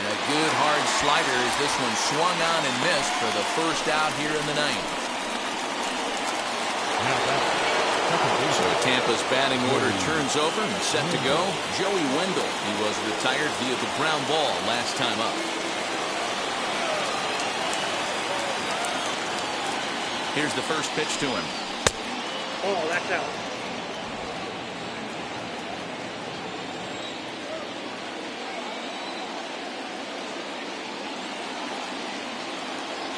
[SPEAKER 1] a good hard slider as this one swung on and missed for the first out here in the 9th. So Tampa's batting order turns over and set to go. Joey Wendell. He was retired via the ground ball last time up. Here's the first pitch to him.
[SPEAKER 5] Oh, that's out.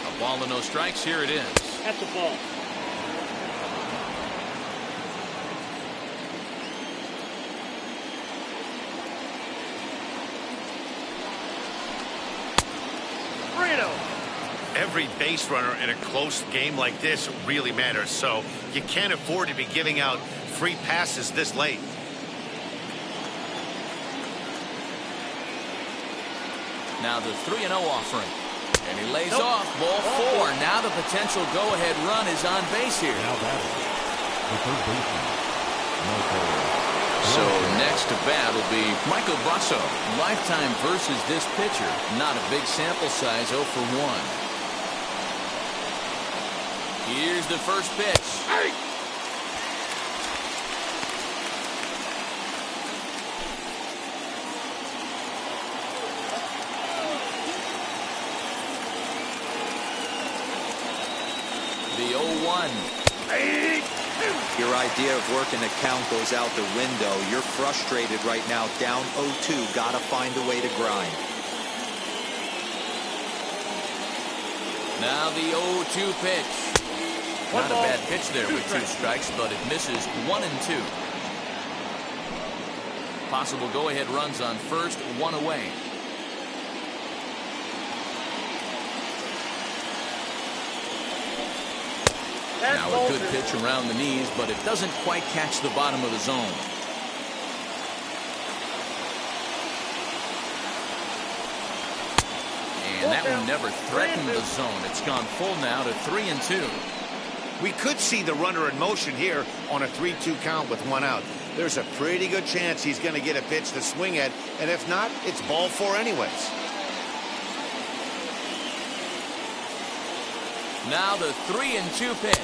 [SPEAKER 1] A ball and no strikes. Here it is.
[SPEAKER 5] That's a ball.
[SPEAKER 7] Every base runner in a close game like this really matters, so you can't afford to be giving out free passes this late.
[SPEAKER 1] Now the 3-0 offering. And he lays off. Ball 4. Now the potential go-ahead run is on base here.
[SPEAKER 3] Now batting, the third baseman, Michael.
[SPEAKER 1] So next to bat will be Michael Brasso. Lifetime versus this pitcher. Not a big sample size, 0 for 1. Here's the first pitch.
[SPEAKER 5] Hey!
[SPEAKER 1] The 0-1.
[SPEAKER 4] Your idea of working a count goes out the window. You're frustrated right now, down 0-2. Got to find a way to grind.
[SPEAKER 1] Now the 0-2 pitch. Not a bad pitch there with 2 strikes, but it misses 1 and 2. Possible go-ahead runs on first, 1 away. Now a good pitch around the knees, but it doesn't quite catch the bottom of the zone. And that one never threatened the zone. It's gone full now to 3 and 2.
[SPEAKER 2] We could see the runner in motion here on a 3-2 count with 1 out. There's a pretty good chance he's going to get a pitch to swing at, and if not, it's ball 4 anyways.
[SPEAKER 1] Now the 3-2 pitch.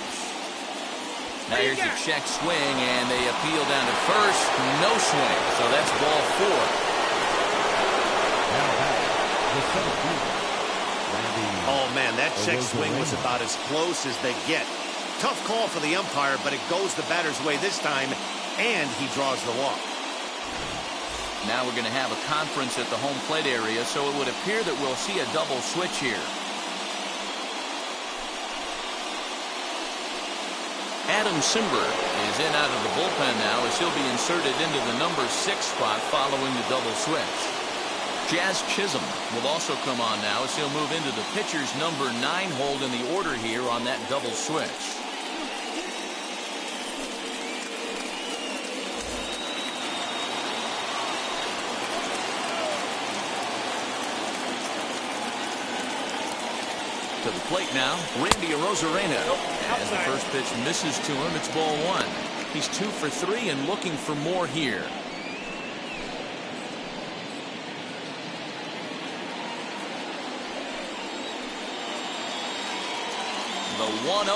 [SPEAKER 1] Now here's a check swing, and they appeal down to first. No swing, so that's ball 4.
[SPEAKER 3] Now back, the center fielder, Randy.
[SPEAKER 2] Oh, man, that check swing was about as close as they get. Tough call for the umpire, but it goes the batter's way this time, and he draws the walk.
[SPEAKER 1] Now we're going to have a conference at the home plate area, so it would appear that we'll see a double switch here. Adam Simber is in out of the bullpen now as he'll be inserted into the number 6 spot following the double switch. Jazz Chisholm will also come on now as he'll move into the pitcher's number 9 hold in the order here on that double switch. To the plate now, Randy Arozarena. As the first pitch misses to him, it's ball 1. He's 2 for 3 and looking for more here. The 1-0.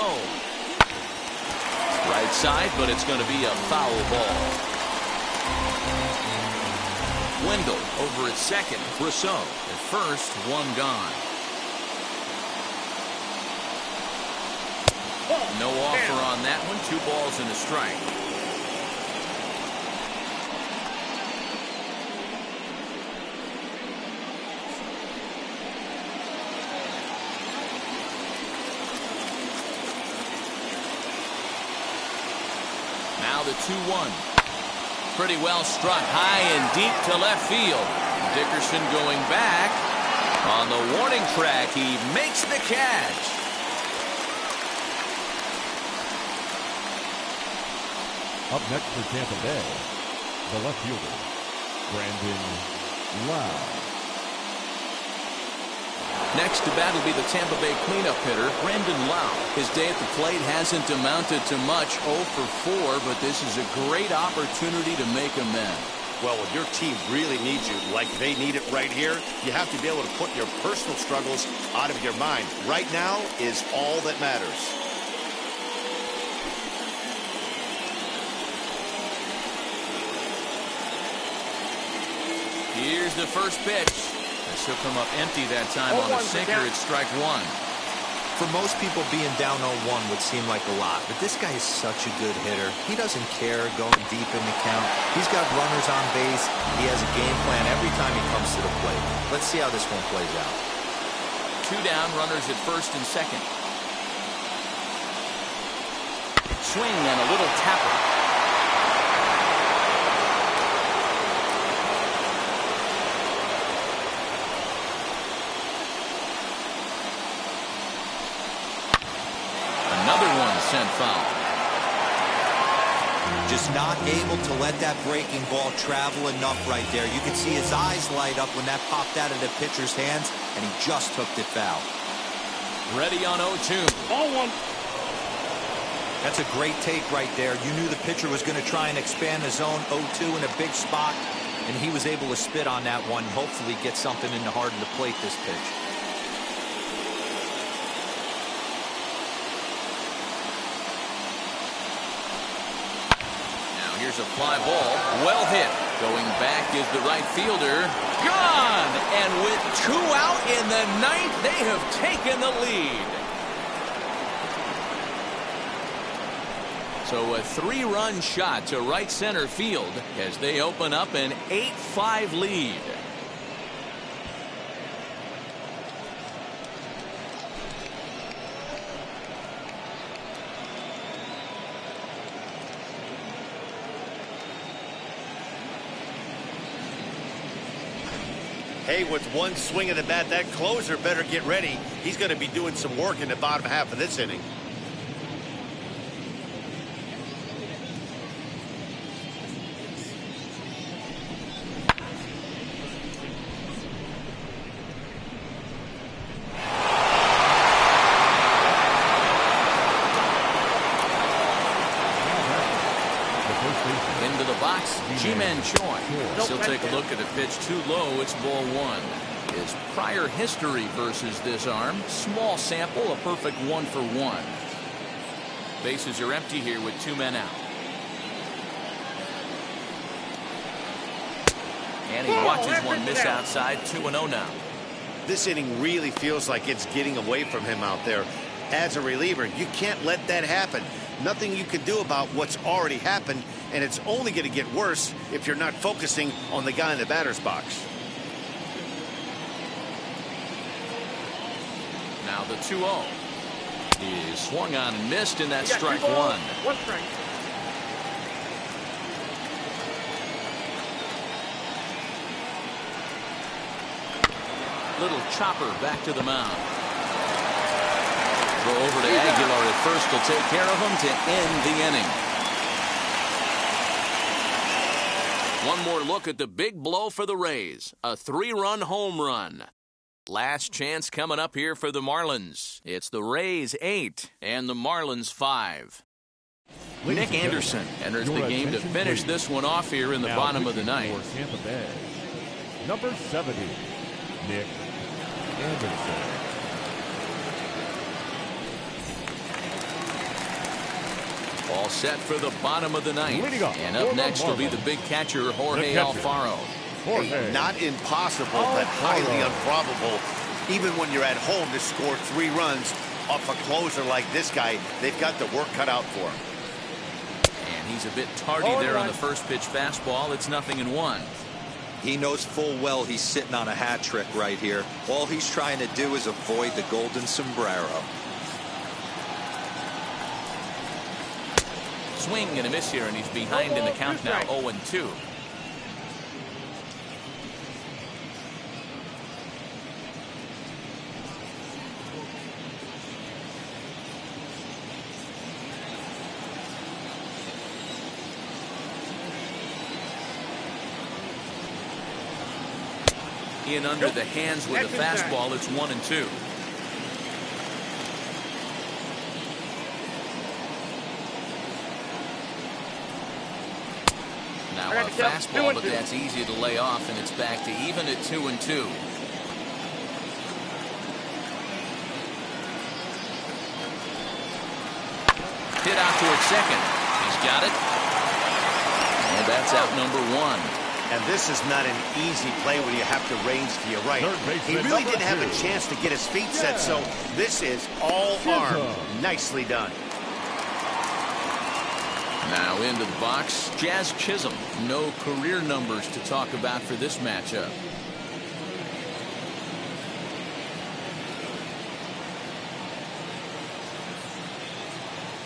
[SPEAKER 1] Right side, but it's going to be a foul ball. Wendell over at second. Rousseau at first, 1 gone. No offer on that one. 2 balls and a strike. Now the 2-1. Pretty well struck high and deep to left field. Dickerson going back. On the warning track, he makes the catch.
[SPEAKER 3] Up next for Tampa Bay, the left fielder, Brandon Lau.
[SPEAKER 1] Next to bat will be the Tampa Bay cleanup hitter, Brandon Lau. His day at the plate hasn't amounted to much, 0 for 4, but this is a great opportunity to make amends.
[SPEAKER 2] Well, when your team really needs you, like they need it right here, you have to be able to put your personal struggles out of your mind. Right now is all that matters.
[SPEAKER 1] Here's the first pitch. This will come up empty that time on a sinker. It's strike 1.
[SPEAKER 4] For most people, being down 0-1 would seem like a lot, but this guy is such a good hitter. He doesn't care going deep in the count. He's got runners on base. He has a game plan every time he comes to the plate. Let's see how this one plays out.
[SPEAKER 1] 2 down, runners at first and second. Swing and a little tapper. Another one sent foul.
[SPEAKER 4] Just not able to let that breaking ball travel enough right there. You could see his eyes light up when that popped out of the pitcher's hands, and he just hooked it foul.
[SPEAKER 1] Ready on 0-2.
[SPEAKER 5] Ball 1.
[SPEAKER 4] That's a great take right there. You knew the pitcher was going to try and expand the zone. 0-2 in a big spot, and he was able to spit on that one. Hopefully get something in the heart of the plate this pitch.
[SPEAKER 1] Here's a fly ball, well hit. Going back is the right fielder. Gone! And with 2 out in the 9th, they have taken the lead. So a 3-run shot to right center field as they open up an 8-5 lead.
[SPEAKER 2] Hey, with one swing of the bat, that closer better get ready. He's going to be doing some work in the bottom half of this inning.
[SPEAKER 1] Into the box, Ji-Man Choi. He'll take a look at the pitch too low. It's ball 1. His prior history versus this arm, small sample, a perfect 1-for-1. Bases are empty here with 2 men out. And he watches one miss outside. 2-0 now.
[SPEAKER 2] This inning really feels like it's getting away from him out there. As a reliever, you can't let that happen. Nothing you can do about what's already happened, and it's only going to get worse if you're not focusing on the guy in the batter's box.
[SPEAKER 1] Now the 2-0. He swung on and missed, and that's strike 1.
[SPEAKER 5] 1 strike.
[SPEAKER 1] Little chopper back to the mound. Throw over to Aguilar at first will take care of him to end the inning. One more look at the big blow for the Rays. A 3-run home run. Last chance coming up here for the Marlins. It's the Rays 8 and the Marlins 5. Nick Anderson enters the game to finish this one off here in the bottom of the ninth.
[SPEAKER 3] Tampa Bay, number 70, Nick Anderson.
[SPEAKER 1] All set for the bottom of the ninth. And up next will be the big catcher, Jorge Alfaro.
[SPEAKER 2] Hey, not impossible, but highly improbable. Even when you're at home to score 3 runs off a closer like this guy, they've got the work cut out for him.
[SPEAKER 1] And he's a bit tardy there on the first pitch fastball. It's 0-1.
[SPEAKER 4] He knows full well he's sitting on a hat trick right here. All he's trying to do is avoid the golden sombrero.
[SPEAKER 1] Swing and a miss here, and he's behind in the count now, 0-2. In under the hands with the fastball, it's 1-2. Now a fastball, but that's easy to lay off, and it's back to even at 2-2. Hit out towards second. He's got it. And that's out number 1.
[SPEAKER 2] And this is not an easy play when you have to range to your right. He really didn't have a chance to get his feet set, so this is all arm. Nicely done.
[SPEAKER 1] Now into the box, Jazz Chisholm. No career numbers to talk about for this matchup.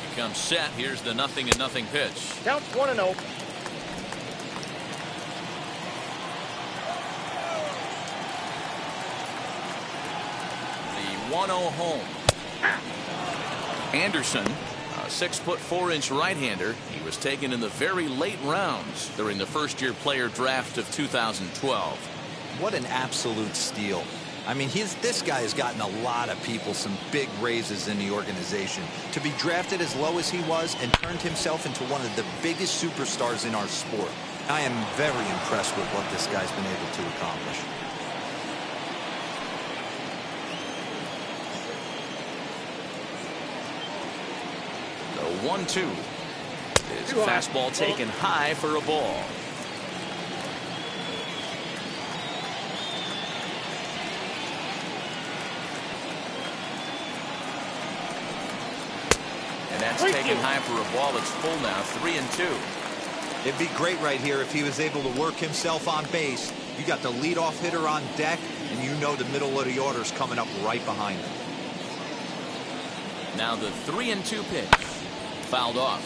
[SPEAKER 1] He comes set. Here's the 0-0 pitch.
[SPEAKER 5] Counts 1-0.
[SPEAKER 1] The 1-0 home. Anderson, a 6'4" right-hander. He was taken in the very late rounds during the first-year player draft of 2012.
[SPEAKER 4] What an absolute steal. I mean, this guy has gotten a lot of people some big raises in the organization. To be drafted as low as he was and turned himself into one of the biggest superstars in our sport. I am very impressed with what this guy's been able to accomplish.
[SPEAKER 1] The 1-2. His fastball taken high for a ball. And that's taken Looking high for a ball. It's full now, 3-2.
[SPEAKER 4] It'd be great right here if he was able to work himself on base. You got the leadoff hitter on deck, and you know the middle of the order is coming up right behind him.
[SPEAKER 1] Now the 3-2 pitch. Fouled off.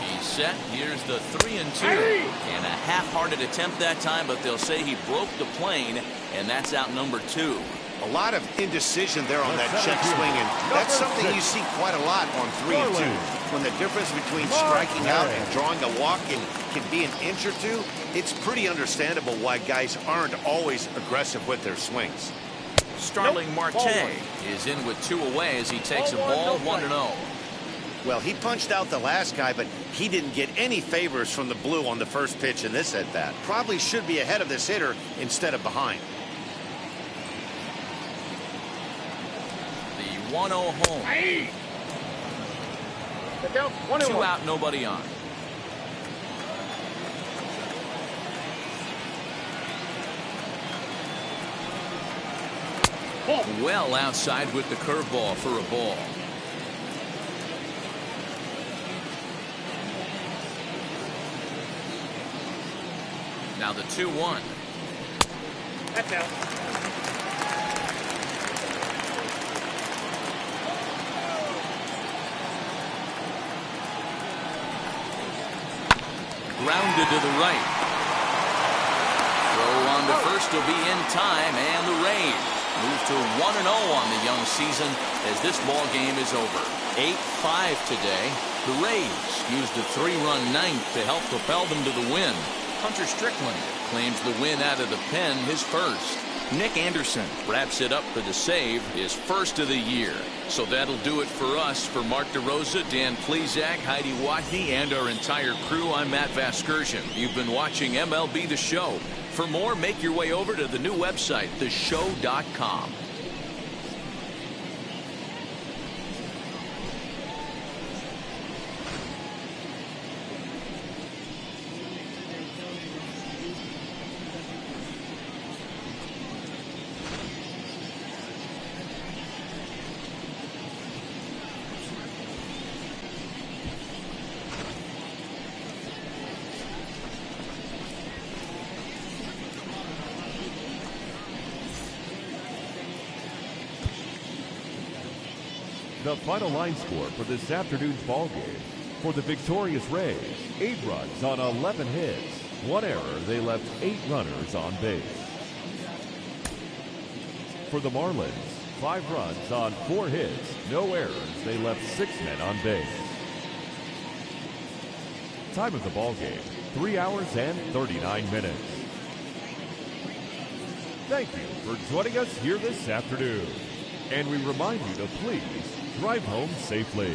[SPEAKER 1] He's set. Here's the 3-2. And a half-hearted attempt that time, but they'll say he broke the plane, and that's out number 2.
[SPEAKER 2] A lot of indecision there on that check swing, and that's something you see quite a lot on 3-2. When the difference between striking out and drawing a walk can be an inch or two, it's pretty understandable why guys aren't always aggressive with their swings.
[SPEAKER 1] Starling Marte is in with 2 away as he takes a ball 1-0.
[SPEAKER 2] Well, he punched out the last guy, but he didn't get any favors from the blue on the first pitch in this at-bat. Probably should be ahead of this hitter instead of behind.
[SPEAKER 1] 1-0 home.
[SPEAKER 5] Hey.
[SPEAKER 1] 2 out, nobody on. Well outside with the curveball for a ball. Now the 2-1.
[SPEAKER 5] That's out.
[SPEAKER 1] Grounded to the right. Throw on to first will be in time, and the Rays move to 1-0 on the young season as this ball game is over. 8-5 today. The Rays used a 3-run ninth to help propel them to the win. Hunter Strickland claims the win out of the pen, his first. Nick Anderson wraps it up for the save, his first of the year. So that'll do it for us. For Mark DeRosa, Dan Plezak, Heidi Watney, and our entire crew, I'm Matt Vasgersian. You've been watching MLB The Show. For more, make your way over to the new website, theshow.com.
[SPEAKER 3] The final line score for this afternoon's ball game. For the victorious Rays, 8 runs on 11 hits. 1 error, they left 8 runners on base. For the Marlins, 5 runs on 4 hits. No errors, they left 6 men on base. Time of the ball game, 3 hours and 39 minutes. Thank you for joining us here this afternoon. And we remind you to please drive home safely.